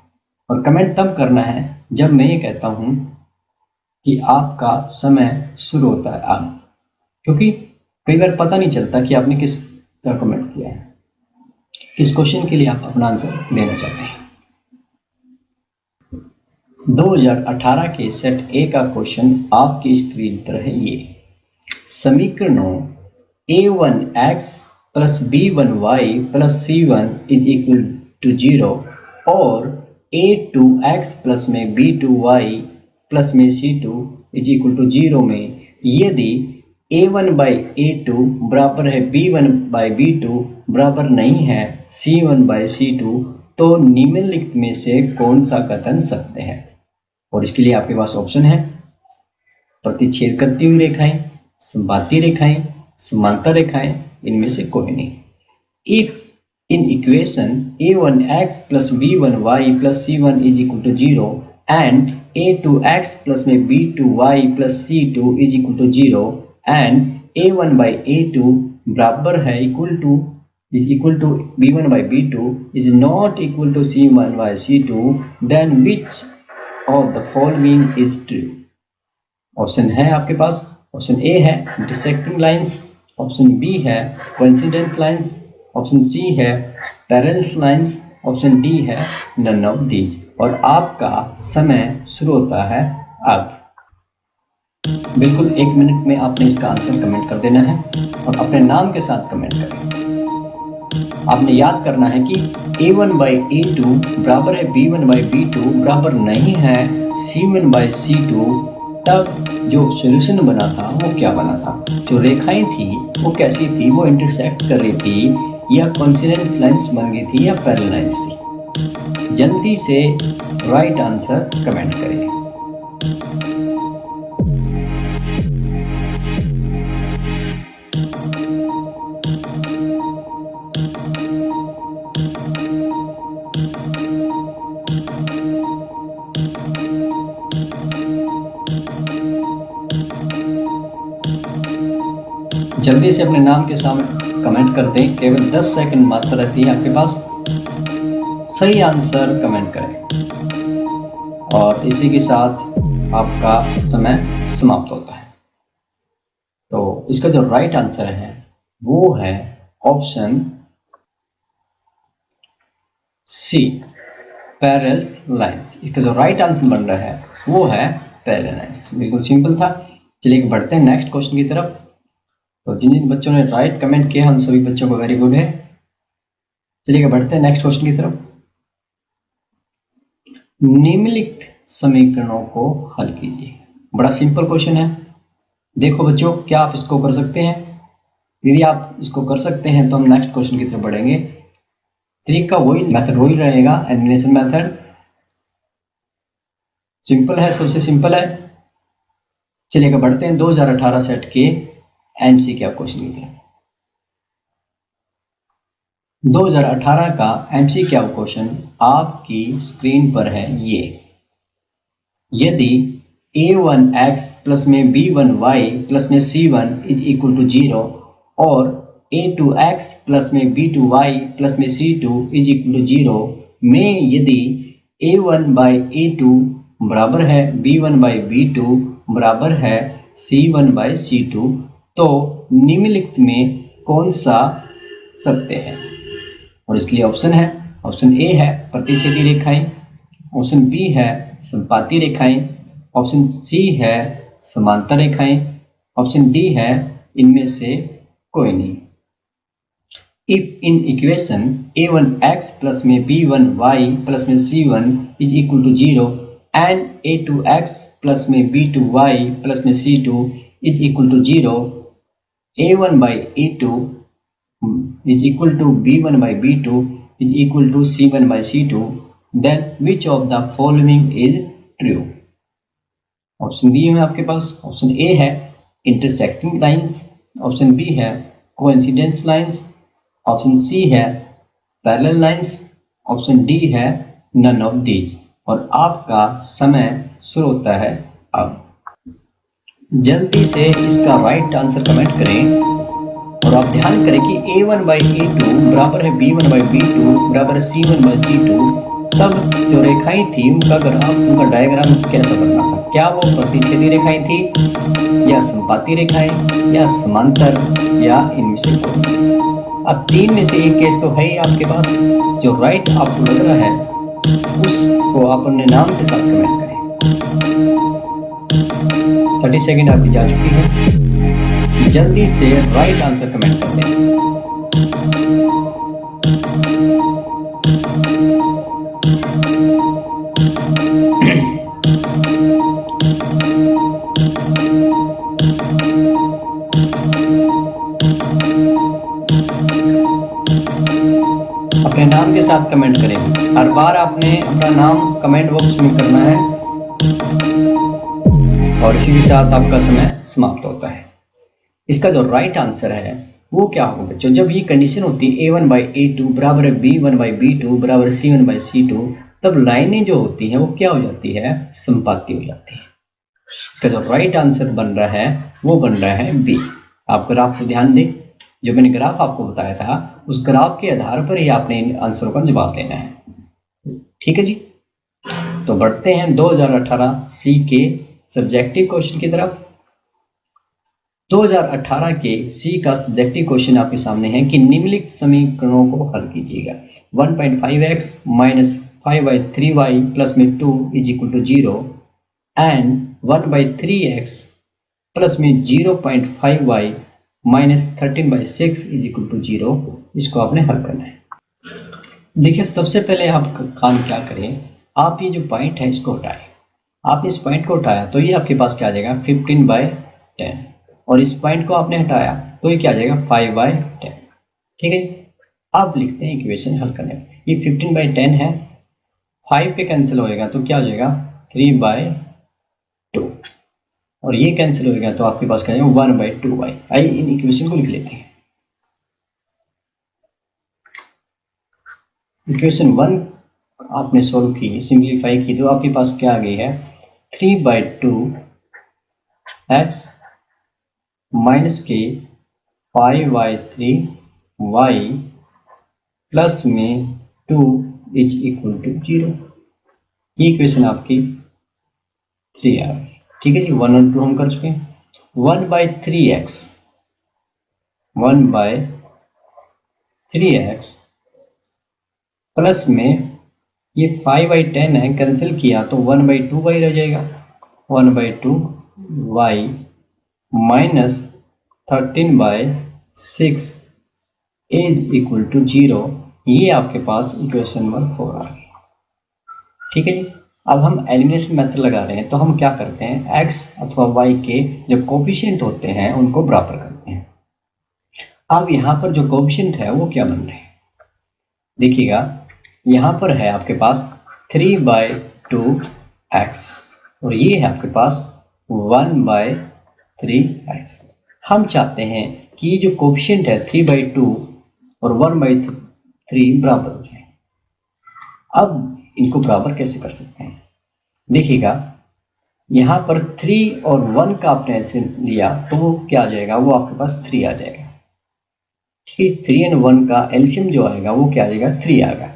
और कमेंट तब करना है जब मैं ये कहता हूं कि आपका समय शुरू होता है अब, क्योंकि कई बार पता नहीं चलता कि आपने किस का कमेंट किया है, किस क्वेश्चन के लिए आप अपना आंसर देना चाहते हैं। 2018 के सेट ए का क्वेश्चन आपकी स्क्रीन पर है। ये समीकरणों a1x plus b1y plus c1 is equal to 0 और a2x प्लस में b2y प्लस में c2 इज इक्वल टू 0 में यदि a1 बाई a2 बराबर है b1 बाई b2 बराबर नहीं है c1 बाई c2, तो निम्नलिखित में से कौन सा कथन सत्य है। और इसके लिए आपके पास ऑप्शन है प्रतिच्छेद करती हुई रेखाएं, संपाती रेखाएं, समांतर रेखाएं, इनमें से कोई नहीं। If in equation a1x plus b1y plus c1 is equal to 0 and a2x plus में b2y plus c2 is equal to 0 and a1 by a2 बराबर है equal to b1 by b2 is not equal to c1 by c2, then which of the following is true. Option है आपके पास, option a है intersecting lines, option b है coincident lines, option c है parallel lines, option D है none of these. और आपका समय शुरू होता है अब। बिल्कुल 1 मिनट में आपने इसका आंसर कमेंट कर देना है और अपने नाम के साथ कमेंट करें। आपने याद करना है कि a1 बाई a2 बराबर है b1 बाई b2 बराबर नहीं है c1 बाई c2, तब जो सॉल्यूशन बना था वो क्या बना था, जो रेखाएं थी वो कैसी थी, वो इंटरसेक्ट कर रही थी या कोइंसिडेंट लाइंस बन गई थी या पैरेलल लाइंस थी। जल्दी से राइट आंसर कमेंट करें। जल्दी से अपने नाम के सामने कमेंट कर दें, केवल 10 सेकंड मात्र रहती है आपके पास। सही आंसर कमेंट करें और इसी के साथ आपका समय समाप्त होता है। तो इसका जो राइट आंसर है वो है ऑप्शन सी पैरेलल लाइंस। इसका जो राइट आंसर बन रहा है वो है पैरेलल लाइंस। बिल्कुल सिंपल था। चलिए बढ़ते हैं नेक्स्ट क्वेश्चन की तरफ। तो जिन जिन बच्चों ने राइट कमेंट किया उन सभी बच्चों को वेरी गुड है। चलिए बढ़ते हैं नेक्स्ट क्वेश्चन की तरफ। निम्नलिखित समीकरणों को हल कीजिए। बड़ा सिंपल क्वेश्चन है। देखो बच्चों, क्या आप इसको कर सकते हैं? यदि आप इसको कर सकते हैं तो हम नेक्स्ट क्वेश्चन की तरफ बढ़ेंगे। तरीका वही मेथड वही रहेगा, एलिमिनेशन मेथड। सिंपल है, सबसे सिंपल है। चलिए बढ़ते हैं 2018 सेट के एमसीक्यू क्वेश्चन की तरफ। 2018 का एमसीक्यू क्वेश्चन आपकी स्क्रीन पर है। ये यदि a1x प्लस में b1y प्लस में c1 इज इक्वल टू 0 और a2x प्लस में b2y प्लस में c2 इज इक्वल टू 0 में यदि a1 बाई a2 बराबर है B1/B2 बराबर है C1/C2, तो निम्नलिखित में कौन सा सत्य है? और इसके लिए ऑप्शन है, ऑप्शन ए है प्रतिच्छेदी रेखाएं, ऑप्शन बी है संपाती रेखाएं, ऑप्शन सी है समांतर रेखाएं, ऑप्शन डी है इनमें से कोई नहीं। If in equation a1x plus में b1y प्लस में c1 is equal to 0 and a2x plus में b2y प्लस में c2 is equal to 0, a1/a2 is equal to b1/b2 is equal to c1/c2, then which of the following is true? Option D में आपके पास, option a है intersecting lines, option b है coincidence lines, option c है parallel lines, option D है none of these. और आपका समय शुरू होता है अब। जल्दी से इसका राइट आंसर कमेंट करें और आप ध्यान करें कि a1/a2 बराबर है b1/b2 बराबर है c1/c2। तब जो रेखाएं थी उनका ग्राफ, उनका डायग्राम कैसा बनना था? क्या वो प्रतिच्छेदी रेखाएं थी या संपाती रेखाएं या समांतर या इनमें से कोई? अब तीन में से एक केस तो है ही आपके पास। जो राइट आपको लग रहा है उसको आप अपने नाम के साथ कमेंट करें। 30 सेकेंड आपकी जा चुकी है, जल्दी से राइट आंसर कमेंट कर दें। अपने नाम के साथ कमेंट करें। हर बार आपने अपना नाम कमेंट बॉक्स में करना है और इसी के साथ आपका समय समाप्त होता है। इसका जो राइट आंसर है वो क्या होगा बच्चों? जब ये कंडीशन होती है a1/a2 बराबर है b1/b2 बराबर c1/c2, तब लाइनें जो होती हैं वो क्या हो जाती है? संपाती हो जाती है। इसका जो राइट आंसर बन रहा है वो बन रहा है बी। आप ग्राफ को ध्यान दें, जो मैंने ग्राफ आपको बताया था उस ग्राफ के आधार पर ही आपने इन आंसरों का जवाब देना है। ठीक है जी, तो बढ़ते हैं 2018 सी के सब्जेक्टिव क्वेश्चन की तरफ। 2018 के सी का सब्जेक्टिव क्वेश्चन आपके सामने है कि निम्नलिखित समीकरणों को हल कीजिएगा। 1.5x माइनस 5/3y प्लस में 2 is equal to 0 and 1/3x plus में 0.5y minus 13/6 is equal to 0। इसको आपने हल करना है। देखिए, सबसे पहले आप काम क्या करें, आप ये जो पॉइंट है इसको हटाएं। आपने इस पॉइंट को हटाया तो ये आपके पास क्या आ जाएगा? 15/10, और इस पॉइंट को आपने हटाया तो ये क्या आ जाएगा? 5/10। ठीक है, अब लिखते हैं इक्वेशन हल करने। ये 15/10 है, 5 पे कैंसिल होएगा तो क्या हो जाएगा? 3/2, और ये कैंसिल होएगा तो आपके पास क्या है? 1/2y। आइए इन इक्वेशन को लिख लेते हैं। इक्वेशन 1 आपने सोल्व की, सिंप्लीफाई की, तो आपके पास क्या आ गई है? 3/2x माइनस के 5/3y प्लस में 2 इज इक्वल टू 0। ये इक्वेशन आपकी 3 आ गई। ठीक है जी, 1 और 2 हम कर चुके हैं। 1/3x प्लस में ये 5/10 है, कैंसिल किया तो 1/2y रह जाएगा। 1/2y minus 13/6 is equal to 0। ये आपके पास इक्वेशन नंबर 4 आ गई। ठीक है जी, अब हम एलिमिनेशन मेथड लगा रहे हैं तो हम क्या करते हैं? x अथवा y के जो कोफिशिएंट होते हैं उनको बराबर करते हैं। अब यहाँ पर जो कोफिशिएंट है वो क्या बन रहे हैं? देखिएगा, यहाँ पर है आपके पास 3/2x और ये है आपके पास 1/3x। हम चाहते हैं कि ये जो कोफिशिएंट है 3/2 और 1/3 बराबर हो जाए। अब इनको बराबर कैसे कर सकते हैं? देखिएगा, यहाँ पर 3 और 1 का आपने ऐसे लिया तो वो क्या आ जाएगा? वो आपके पास 3 आ जाएगा। ठीक है, 3 और 1 का एलसीएम जो आएगा वो क्या आ जाएगा? 3 आएगा।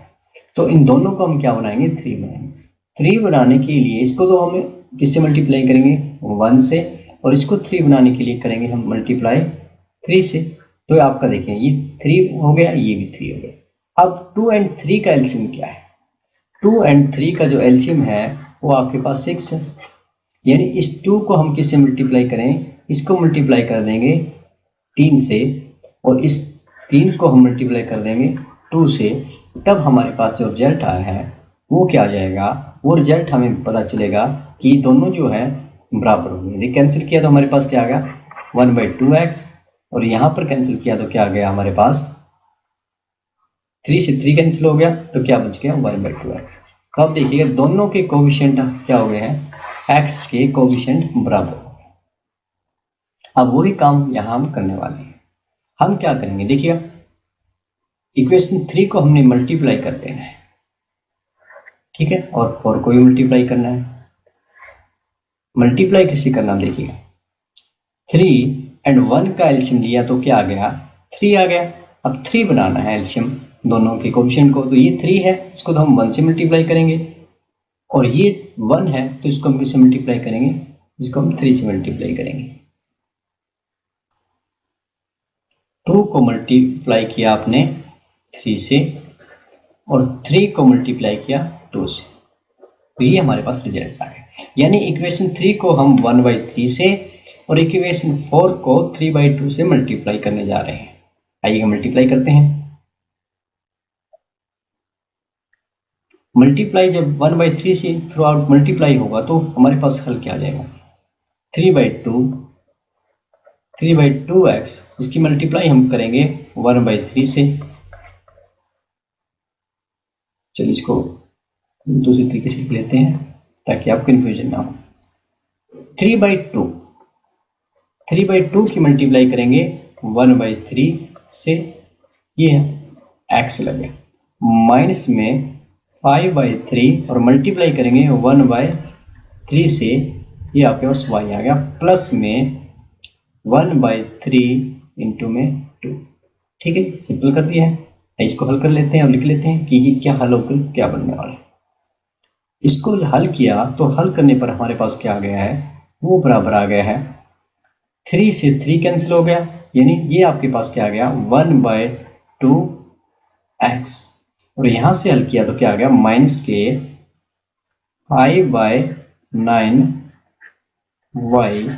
तो इन दोनों को हम क्या बनाएंगे? 3 बनाएंगे। 3 बनाने के लिए इसको तो हम किससे मल्टीप्लाई करेंगे 1 से, और इसको 3 बनाने के लिए करेंगे हम मल्टीप्लाई 3 से। तो आपका देखें ये 3 हो गया, ये भी 3 हो गया। अब 2 और 3 का एलसीएम क्या है? 2 और 3 का जो एलसीएम है वो आपके पास 6 है, यानी इस 2 को हम किससे मल्टीप्लाई करें? इसको मल्टीप्लाई कर देंगे 3 से, और इस 3 को हम मल्टीप्लाई कर देंगे 2 से। तब हमारे पास जो रिजल्ट आया है वो क्या आ जाएगा? वो रिजल्ट हमें पता चलेगा कि दोनों जो है बराबर होंगे। यदि कैंसिल किया तो हमारे पास क्या आ गया 1/2x, और यहाँ पर कैंसिल किया तो क्या आ गया हमारे पास 3 से 3 कैंसिल हो गया, तो क्या बच गया 1/2x। तो अब देखिएगा दोनों के कोएफिशिएंट क्या हो गए हैं? x के कोएफिशिएंट बराबर हो गए। अब वही काम यहाँ हम करने वाले हैं। हम क्या करेंगे देखिएगा, इक्वेशन 3 को हमने मल्टीप्लाई कर देना है, ठीक है, और 4 को भी मल्टीप्लाई करना है। मल्टीप्लाई किससे करना देखिएगा, 3 और 1 का एलसीएम लिया तो क्या आ गया 3 आ गया। अब 3 बनाना है एलसीएम दोनों के कोएफिशिएंट को, तो ये 3 है, इसको तो हम 1 से मल्टीप्लाई करेंगे, और ये 1 है तो इसको हम किससे मल्टीप्लाई करेंगे? इसको हम 3 से मल्टीप्लाई करेंगे। 2 को मल्टीप्लाई किया आपने 3 से, और 3 को मल्टीप्लाई किया 2 से, तो ये हमारे पास रिजल्ट आ गया। यानी इक्वेशन 3 को हम 1/3 से और इक्वेशन 4 को 3/2 से मल्टीप्लाई करने जा रहे हैं। आइए मल्टीप्लाई करते हैं। मल्टीप्लाई जब 1/3 से थ्रू आउट मल्टीप्लाई होगा तो हमारे पास हल क्या आ जाएगा 3/2x, इसकी मल्टीप्लाई हम करेंगे 1/3 से। चलिए इसको दूसरे तरीके से लिख लेते हैं ताकि आप कन्फ्यूजन ना हो। 3/2 की मल्टीप्लाई करेंगे 1/3 से, ये है x लगे, माइनस में 5/3 और मल्टीप्लाई करेंगे 1/3 से, ये आपके पास y आ गया, प्लस में 1/3 इंटू में 2। ठीक है, सिंपल कर दिया है। इसको हल कर लेते हैं और लिख लेते हैं कि ये क्या हल होकर क्या बनने वाला है। इसको हल किया तो हल करने पर हमारे पास क्या आ गया है, वो बराबर आ गया है 3 से 3 कैंसिल हो गया, यानी ये आपके पास क्या आ गया 1/2x, और यहाँ से हल किया तो क्या आ गया माइनस के 5/9y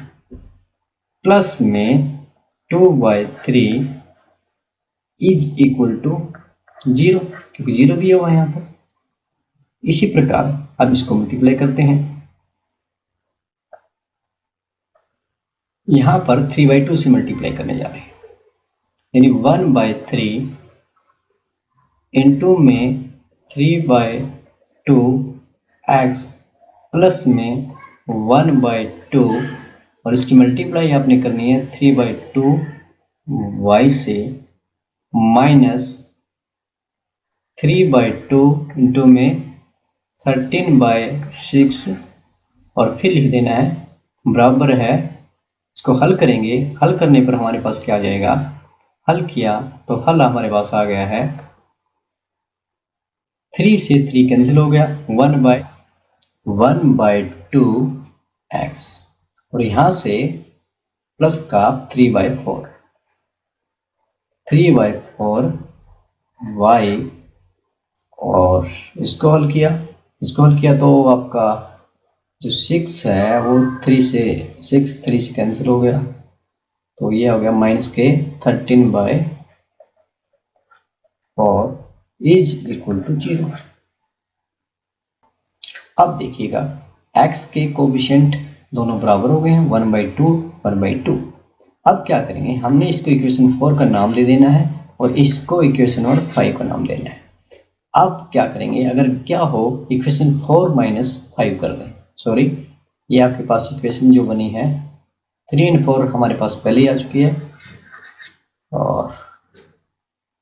प्लस में 2/3 इज इक्वल टू 0, क्योंकि 0 दिया हुआ है यहाँ पर। इसी प्रकार अब इसको मल्टीप्लाई करते हैं। यहाँ पर 3/2 से मल्टीप्लाई करने जा रहे हैं, यानी 1/3 इंटू में 3/2x प्लस में 1/2, और इसकी मल्टीप्लाई आपने करनी है 3/2y से, माइनस 3/2 इंटू में 13/6, और फिर लिख देना है बराबर है। इसको हल करेंगे, हल करने पर हमारे पास क्या आ जाएगा, हल किया तो हल हमारे पास आ गया है 3 से 3 कैंसिल हो गया 1/2x, और यहाँ से प्लस का 3/4 y, और इसको हल किया तो आपका जो 6 है वो 3 से कैंसिल हो गया, तो ये हो गया माइनस के 13/4 इज इक्वल टू 0। अब देखिएगा x के कोएफिशिएंट दोनों बराबर हो गए हैं 1/2। अब क्या करेंगे, हमने इसको इक्वेशन 4 का नाम दे देना है और इसको इक्वेशन नंबर 5 का नाम देना है। अब क्या करेंगे, अगर क्या हो इक्वेशन 4 - 5 कर दें, सॉरी ये आपके पास इक्वेशन जो बनी है 3 और 4 हमारे पास पहले ही आ चुकी है, और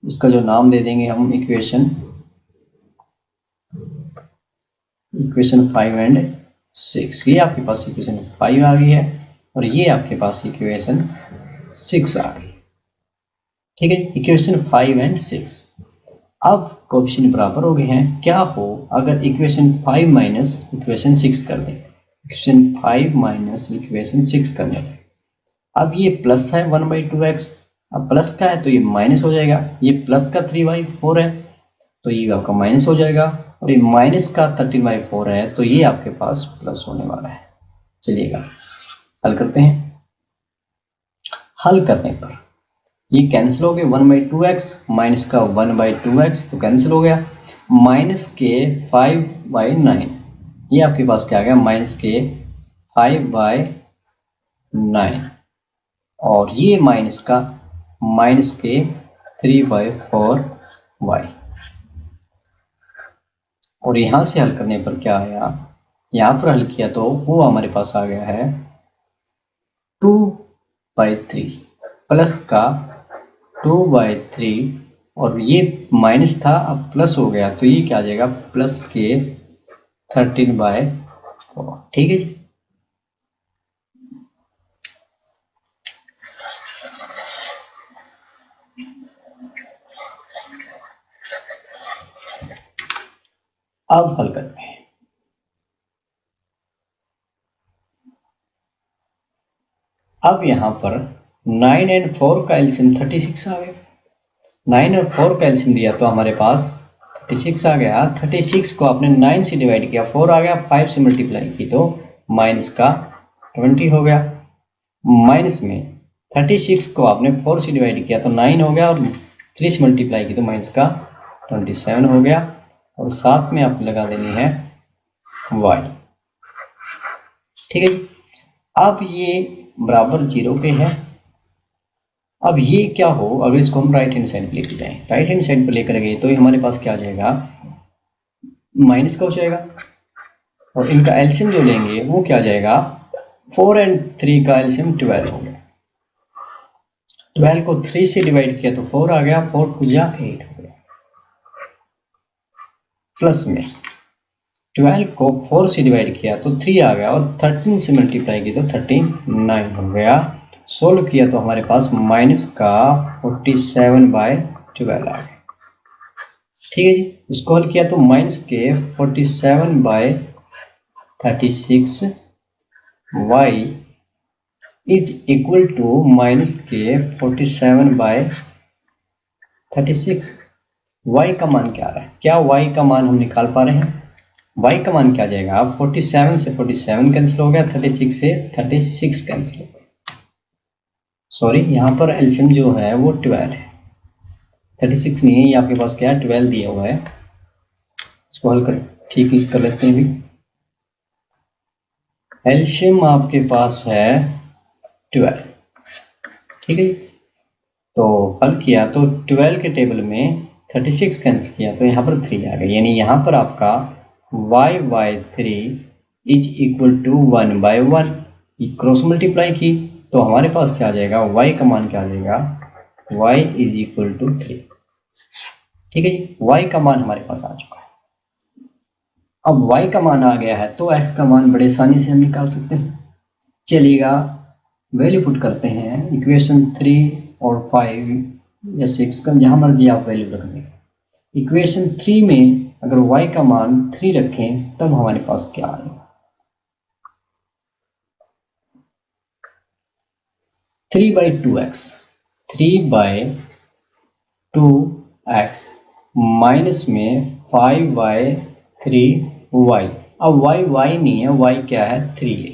इसका जो नाम दे देंगे हम इक्वेशन 5 और 6। ये आपके पास इक्वेशन 5 आ गई है और ये आपके पास इक्वेशन 6 आ गई। ठीक है, इक्वेशन 5 और 6। अब कोएफिशिएंट बराबर हो गए हैं। क्या हो अगर इक्वेशन 5 माइनस इक्वेशन 6 कर दें, इक्वेशन 5 माइनस इक्वेशन 6 कर दें। अब ये प्लस है 1/2x, अब प्लस का है तो ये माइनस हो जाएगा, ये प्लस का 3/4 है तो ये आपका माइनस हो जाएगा, और ये माइनस का 13/4 है तो ये आपके पास प्लस होने वाला है। चलिएगा हल करते हैं। हल करने पर ये कैंसिल हो गए, 1/2x माइनस का 1/2x तो कैंसिल हो गया, माइनस के 5/9, ये आपके पास क्या आ गया, माइनस के 5/9, और ये माइनस का माइनस के 3/4y। और यहाँ से हल करने पर क्या आया, यहाँ पर हल किया तो वो हमारे पास आ गया है 2/3 प्लस का 2/3, और ये माइनस था अब प्लस हो गया तो ये क्या आ जाएगा, प्लस के 13/4। ठीक है जी। अब हल करते हैं। अब यहाँ पर 9 और 4 का एलसीएम 36 आ गया, 9 और 4 का एलसीएम दिया तो हमारे पास 36 आ गया। 36 को आपने 9 से डिवाइड किया 4 आ गया, 5 से मल्टीप्लाई की तो माइनस का 20 हो गया, माइनस में 36 को आपने 4 से डिवाइड किया तो 9 हो गया, और 3 से मल्टीप्लाई की तो माइनस का 27 हो गया, और साथ में आपको लगा देनी है y। ठीक है जी। अब ये बराबर 0 पे है। अब ये क्या हो अगर इसको हम राइट हैंड साइड पे लेके जाएं, राइट हैंड साइड पे लेकर गए तो ये हमारे पास क्या आ जाएगा, माइनस का हो जाएगा, और इनका एलसीएम जो लेंगे वो क्या आ जाएगा, 4 और 3 का एलसीएम 12 हो गया, 12 को 3 से डिवाइड किया तो 4 आ गया, 4 2 8 हो गया, प्लस में 12 को 4 से डिवाइड किया तो 3 आ गया, और 13 से मल्टीप्लाई किया तो 39 हो गया, सोल्व किया तो हमारे पास माइनस का 47/12 आ गया। ठीक है जी। इसको हल किया तो माइनस के 47/36 y is equal to minus के 47/36। y का मान क्या आ रहा है, क्या y का मान हम निकाल पा रहे हैं, y का मान क्या आ जाएगा, 47 से 47 कैंसिल हो गया, 36 से 36 कैंसिल हो गया, सॉरी यहाँ पर एलसीएम जो है वो 12 है, 36 नहीं है, ये आपके पास क्या है 12 दिया हुआ है। इसको हल कर ठीक कर लेते हैं भी। एलसीएम आपके पास है 12। ठीक है, तो हल किया तो 12 के टेबल में 36 कैंसिल किया तो यहाँ पर 3 आ गया, यानी यहाँ पर आपका y/3 is equal to 1/1, cross multiply की तो हमारे पास क्या आ जाएगा, y का मान क्या आ जाएगा, y इज इक्वल टू 3। ठीक है जी, y का मान हमारे पास आ चुका है। अब y का मान आ गया है तो x का मान बड़े आसानी से हम निकाल सकते हैं। चलिएगा वैल्यू पुट करते हैं, इक्वेशन 3 और 5 या 6 का जहां मर्जी आप वैल्यू रख दें। इक्वेशन 3 में अगर y का मान 3 रखें तब हमारे पास क्या आएगा, 3/2x, 3/2x माइनस में 5/3y, अब y नहीं है, y क्या है 3 है,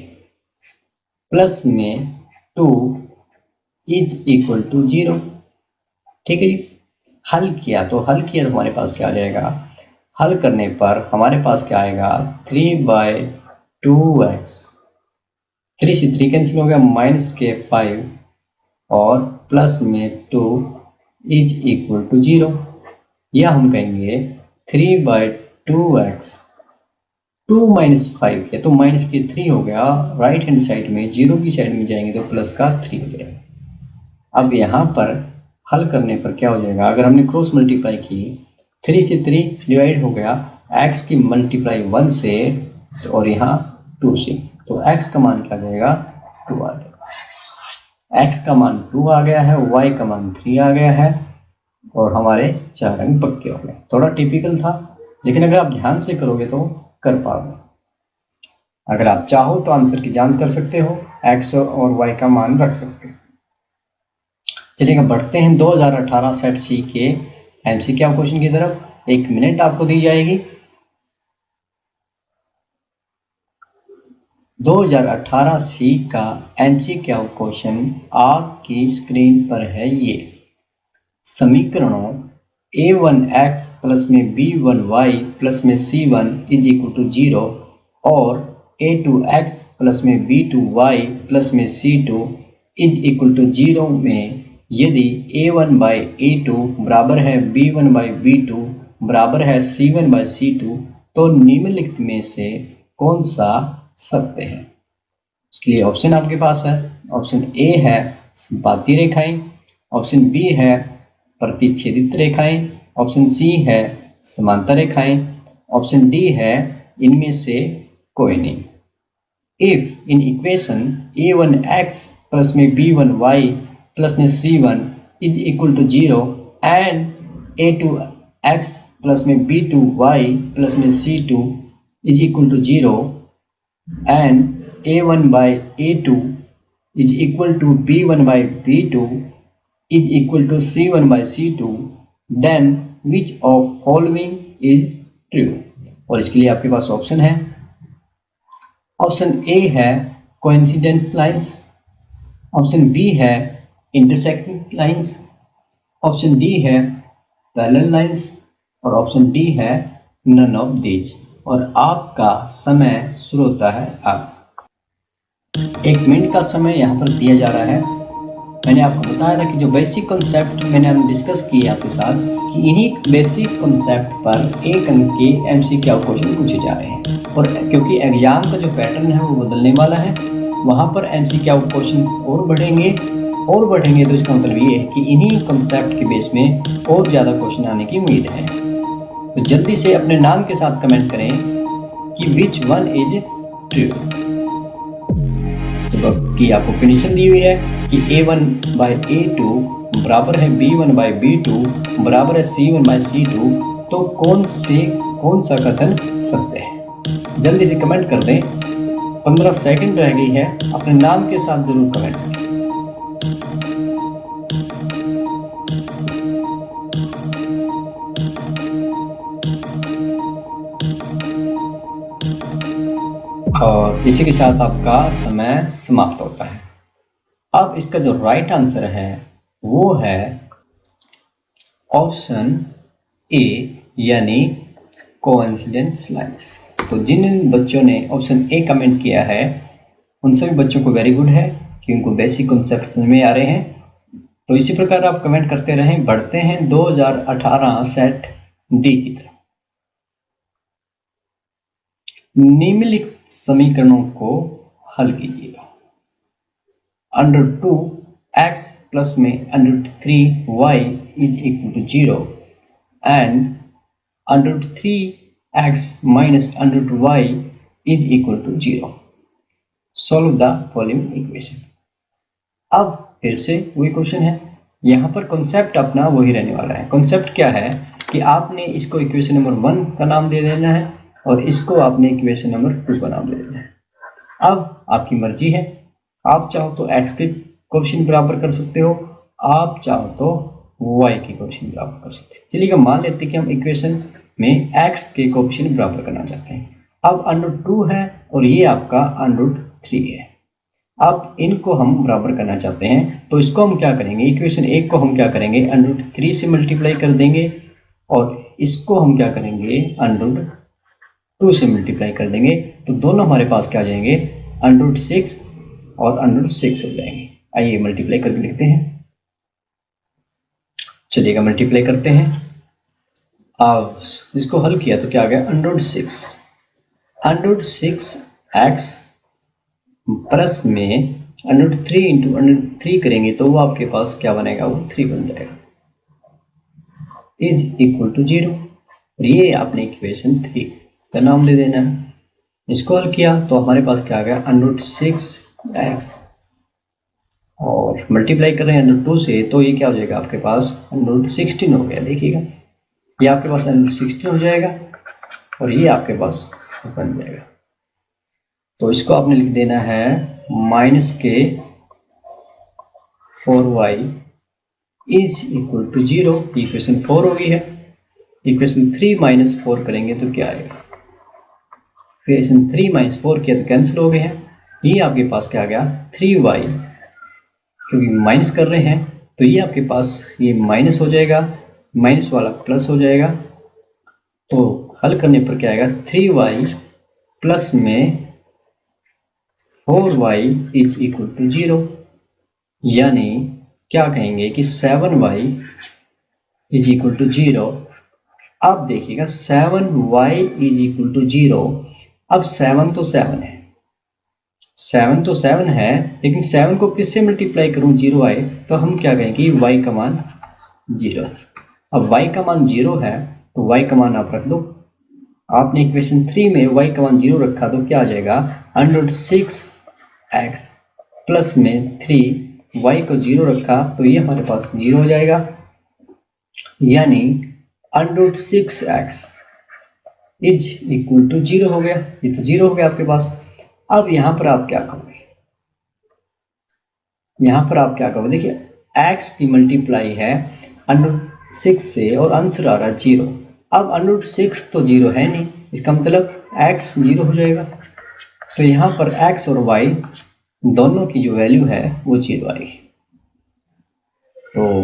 प्लस में 2 इज इक्वल टू 0। ठीक है जी, हल किया तो हमारे पास क्या आ जाएगा, हल करने पर हमारे पास क्या आएगा, 3/2x, 3 से 3 कैंसिल हो गया, माइनस के 5 और प्लस में 2 इज इक्वल टू 0, या हम कहेंगे 3/2x, 2 माइनस 5 है तो माइनस के 3 हो गया, राइट हैंड साइड में 0 की साइड में जाएंगे तो प्लस का 3 हो जाएगा। अब यहाँ पर हल करने पर क्या हो जाएगा, अगर हमने क्रॉस मल्टीप्लाई की 3 से 3 डिवाइड हो गया, x की मल्टीप्लाई 1 से और यहाँ 2 से, तो x का मान क्या जाएगा 2 आ जाएगा, x का मान 2 आ गया है, y का मान 3 आ गया है, और हमारे 4 अंक पक्के हो गए। थोड़ा टिपिकल था, लेकिन अगर आप ध्यान से करोगे तो कर पाओगे। अगर आप चाहो तो आंसर की जांच कर सकते हो, x और y का मान रख सकते हो। चलिए बढ़ते हैं 2018 सेट सी के एमसीक्यू क्वेश्चन की तरफ। 1 मिनट आपको दी जाएगी। 2018 सी का एमसीक्यू क्वेश्चन आपकी स्क्रीन पर है। ये समीकरणों a1x प्लस में b1y प्लस में c1 इज इक्वल टू 0 और a2x प्लस में b2y प्लस में c2 इज इक्वल टू 0 में यदि a1 बाई a2 बराबर है b1 बाई b2 बराबर है c1 बाई c2 तो निम्नलिखित में से कौन सा सत्य है। इसके लिए ऑप्शन आपके पास है। ऑप्शन ए है संपाती रेखाएं, ऑप्शन बी है प्रतिच्छेदित रेखाएं, ऑप्शन सी है समांतर रेखाएं, ऑप्शन डी है इनमें से कोई नहीं। If in equation a1x plus में b1y प्लस में c1 is equal to 0 and a2x plus में b2y प्लस में c2 is equal to 0 and a1 by a2 is equal to b1 by b2 is equal to c1 by c2, then which of following is true। और इसके लिए आपके पास option है। Option a है coincidence lines, option b है intersecting lines, option D है parallel lines और ऑप्शन डी है नन ऑफ दीज। और आपका समय शुरू होता है अब। 1 मिनट का समय यहाँ पर दिया जा रहा है। मैंने आपको बताया था कि जो बेसिक कॉन्सेप्ट मैंने डिस्कस किए आपके साथ कि इन्हीं बेसिक कॉन्सेप्ट पर 1 अंक के एमसीक्यू क्वेश्चन पूछे जा रहे हैं। और क्योंकि एग्जाम का जो पैटर्न है वो बदलने वाला है, वहाँ पर एमसीक्यू क्वेश्चन और बढ़ेंगे तो इसका मतलब ये है कि इन्हीं कॉन्सेप्ट के बेस में और ज़्यादा क्वेश्चन आने की उम्मीद है। तो जल्दी से अपने नाम के साथ कमेंट करें कि विच वन इज ट्रू। की आपको कंडीशन दी हुई है कि a1 बाई a2 बराबर है b1 बाई b2 बराबर है c1 बाई c2, तो कौन सा कथन सत्य है। जल्दी से कमेंट कर दें, 15 सेकंड रह गई है। अपने नाम के साथ जरूर कमेंट करें। और इसी के साथ आपका समय समाप्त होता है। अब इसका जो राइट आंसर है वो है ऑप्शन ए, यानी कोइंसिडेंस लाइंस। तो जिन बच्चों ने ऑप्शन ए कमेंट किया है उन सभी बच्चों को वेरी गुड है कि उनको बेसिक कॉन्सेप्ट समझ में आ रहे हैं। तो इसी प्रकार आप कमेंट करते रहें। बढ़ते हैं 2018 सेट डी की तरफ। निम्नलिखित समीकरणों को हल कीजिएगा। √2x प्लस में √3y is equal to 0 and √3x minus √y is equal to 0। Solve the following equation. अब फिर से वही क्वेश्चन है। यहाँ पर कॉन्सेप्ट अपना वही रहने वाला है। कॉन्सेप्ट क्या है कि आपने इसको इक्वेशन नंबर 1 का नाम दे देना है और इसको आपने इक्वेशन नंबर 2 का नाम दे देना है। अब आपकी मर्जी है, आप चाहो तो x के कोएफिशिएंट बराबर कर सकते हो, आप चाहो तो y के कोएफिशिएंट बराबर कर सकते हो। चलिए मान लेते हैं कि हम इक्वेशन में x के कोएफिशिएंट बराबर करना चाहते हैं। अब √2 है और ये आपका √3 है। अब इनको हम बराबर करना चाहते हैं तो इसको हम क्या करेंगे, इक्वेशन 1 को हम क्या करेंगे √3 से मल्टीप्लाई कर देंगे और इसको हम क्या करेंगे √2 से मल्टीप्लाई कर देंगे। तो दोनों हमारे पास क्या आ जाएंगे √6 और √6 हो जाएंगे। आइए मल्टीप्लाई करके लिखते हैं। चलिएगा मल्टीप्लाई करते हैं। अब इसको हल किया तो क्या आ गया √6x प्लस में √3 इंटू √3 करेंगे तो वो आपके पास क्या बनेगा, वो 3 बन जाएगा इज इक्वल टू 0। और ये आपने इक्वेशन 3 का नाम दे देना है। इसको हल किया तो हमारे पास क्या आ गया √6x और मल्टीप्लाई कर रहे हैं √2 से, तो ये क्या हो जाएगा आपके पास √16 हो गया। देखिएगा ये आपके पास √16 हो जाएगा और ये आपके पास बन जाएगा। तो इसको आपने लिख देना है -k 4y is equal to 0। Equation 4 हो गई है। इक्वेशन 3 - 4 करेंगे तो क्या आएगा, इक्वेशन 3 - 4 किया तो कैंसिल हो गए हैं। ये आपके पास क्या आ गया 3y, क्योंकि माइनस कर रहे हैं तो ये आपके पास ये माइनस हो जाएगा, माइनस वाला प्लस हो जाएगा। तो हल करने पर क्या आएगा 3y प्लस में 4y इज इक्वल टू 0, यानी क्या कहेंगे कि 7y इज इक्वल टू 0। अब देखिएगा 7y इज इक्वल टू 0। अब 7 तो 7 है, 7 तो 7 है, लेकिन 7 को किससे मल्टीप्लाई करूं 0 आए, तो हम क्या कहेंगे कि y का मान 0। अब y का मान 0 है तो y का मान आप रख दो। आपने इक्वेशन 3 में y का मान 0 रखा तो क्या आ जाएगा √6x प्लस में 3y को 0 रखा तो ये हमारे पास 0 हो जाएगा, यानी √6x इज इक्वल टू 0 हो गया। ये तो 0 हो गया आपके पास। अब यहाँ पर आप क्या करोगे, यहाँ पर आप क्या करोगे, देखिए x की मल्टीप्लाई है √6 से और आंसर आ रहा है 0। अब √6 तो 0 है नहीं, इसका मतलब x 0 हो जाएगा। तो यहाँ पर x और y दोनों की जो वैल्यू है वो 0 आएगी। तो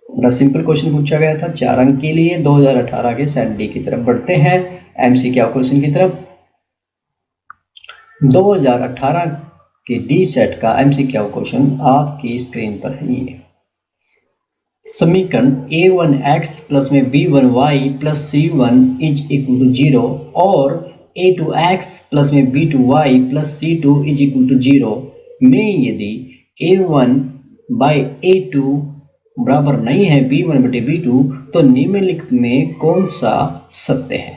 बड़ा सिंपल क्वेश्चन पूछा गया था 4 अंक के लिए 2018 के सेट डी की तरफ बढ़ते हैं, एमसीक्यू क्वेश्चन की तरफ। 2018 के डी सेट का एमसीक्यू क्वेश्चन आपकी स्क्रीन पर है। ये समीकरण a1x प्लस में b1y plus c1 is equal to 0 और a2x प्लस में b2y plus c2 is equal to 0 में यदि a1 बाई a2 बराबर नहीं है b1 बटे b2 तो निम्नलिखित में कौन सा सत्य है।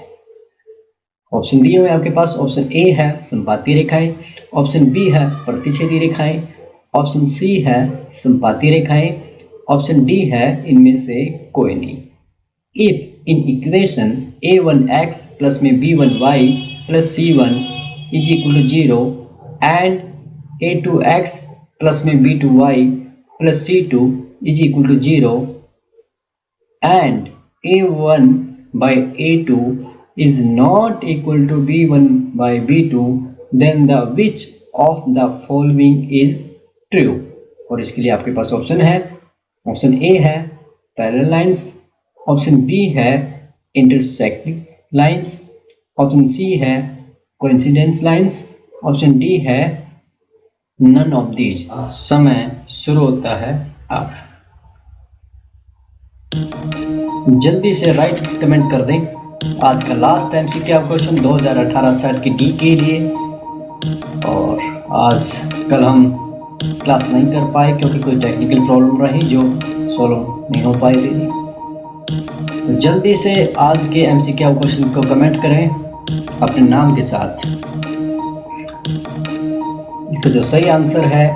ऑप्शन दिए हुए आपके पास, ऑप्शन ए है संपाती रेखाएं, ऑप्शन बी है प्रतिच्छेदी रेखाएं, ऑप्शन सी है संपाती रेखाएं, ऑप्शन डी है इनमें से कोई नहीं। If in equation a1x plus में b1y plus c1 is equal to 0 and a2x plus में b2y plus c2 is equal to 0 and a1 by a2 is not equal to b1 by b2 then the which of the following is true। और इसके लिए आपके पास option है, option a है parallel lines, option b है intersecting lines, option c है coincidence lines, option D है नन ऑफ दीज। समय शुरू होता है आप जल्दी से राइट कमेंट कर दें। आज का लास्ट एमसीक्यू क्वेश्चन 2018 सेट की डी के लिए। और आज कल हम क्लास नहीं कर पाए क्योंकि कोई टेक्निकल प्रॉब्लम रही जो सॉल्व नहीं हो पाई थी। तो जल्दी से आज के एमसीक्यू क्वेश्चन को कमेंट करें अपने नाम के साथ। इसका जो सही आंसर है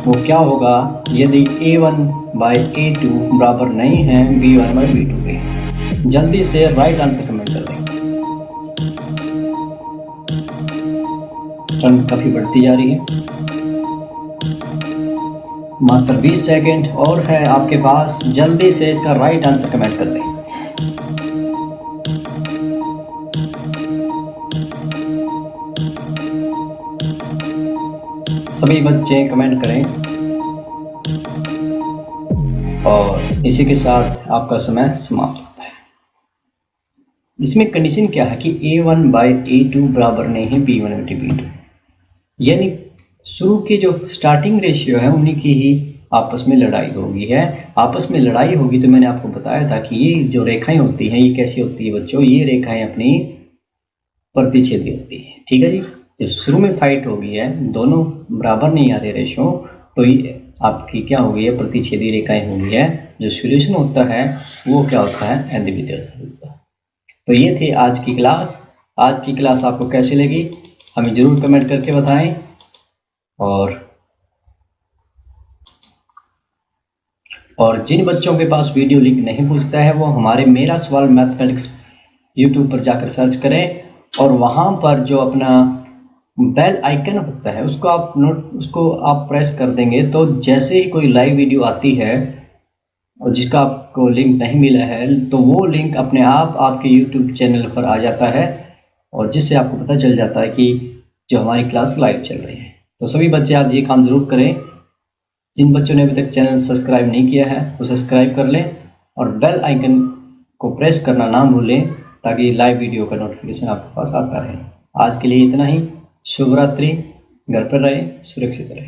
वो क्या होगा यदि a1 बाई a2 बराबर नहीं है b1 बाई b2 के। जल्दी से राइट आंसर कमेंट कर दें। टर्न काफी बढ़ती जा रही है, मात्र 20 सेकेंड और है आपके पास। जल्दी से इसका राइट आंसर कमेंट कर दें। सभी बच्चे कमेंट करें और इसी के साथ आपका समय समाप्त होता है। इसमें कंडीशन क्या है कि a1 बाई a2 बराबर नहीं है b1 बटे b2, यानी शुरू के जो स्टार्टिंग रेशियो है उन्हीं की ही आपस में लड़ाई होगी है। आपस में लड़ाई होगी तो मैंने आपको बताया था कि ये जो रेखाएं होती हैं ये कैसी होती है बच्चों, ये रेखाएं अपनी प्रतिच्छेदी होती है। ठीक है जी, जब शुरू में फाइट होगी है दोनों बराबर नहीं आ रहे रेशियो तो ये आपकी क्या होगी है प्रतिच्छेदी रेखाएं होगी है। जो सॉल्यूशन होता है वो क्या होता है इंडिविजुअल होता है। तो ये थी आज की क्लास। आज की क्लास आपको कैसी लगी हमें ज़रूर कमेंट करके बताएं और और जिन बच्चों के पास वीडियो लिंक नहीं पूछता है वो हमारे मेरा सवाल मैथमेटिक्स यूट्यूब पर जाकर सर्च करें और वहाँ पर जो अपना बेल आइकन होता है उसको आप प्रेस कर देंगे तो जैसे ही कोई लाइव वीडियो आती है और जिसका आपको लिंक नहीं मिला है तो वो लिंक अपने आप आपके यूट्यूब चैनल पर आ जाता है और जिससे आपको पता चल जाता है कि जो हमारी क्लास लाइव चल रही है। तो सभी बच्चे आज ये काम ज़रूर करें। जिन बच्चों ने अभी तक चैनल सब्सक्राइब नहीं किया है वो सब्सक्राइब कर लें और बेल आइकन को प्रेस करना ना भूलें ताकि लाइव वीडियो का नोटिफिकेशन आपके पास आता रहे। आज के लिए इतना ही। शुभ रात्रि। घर पर रहें, सुरक्षित रहें।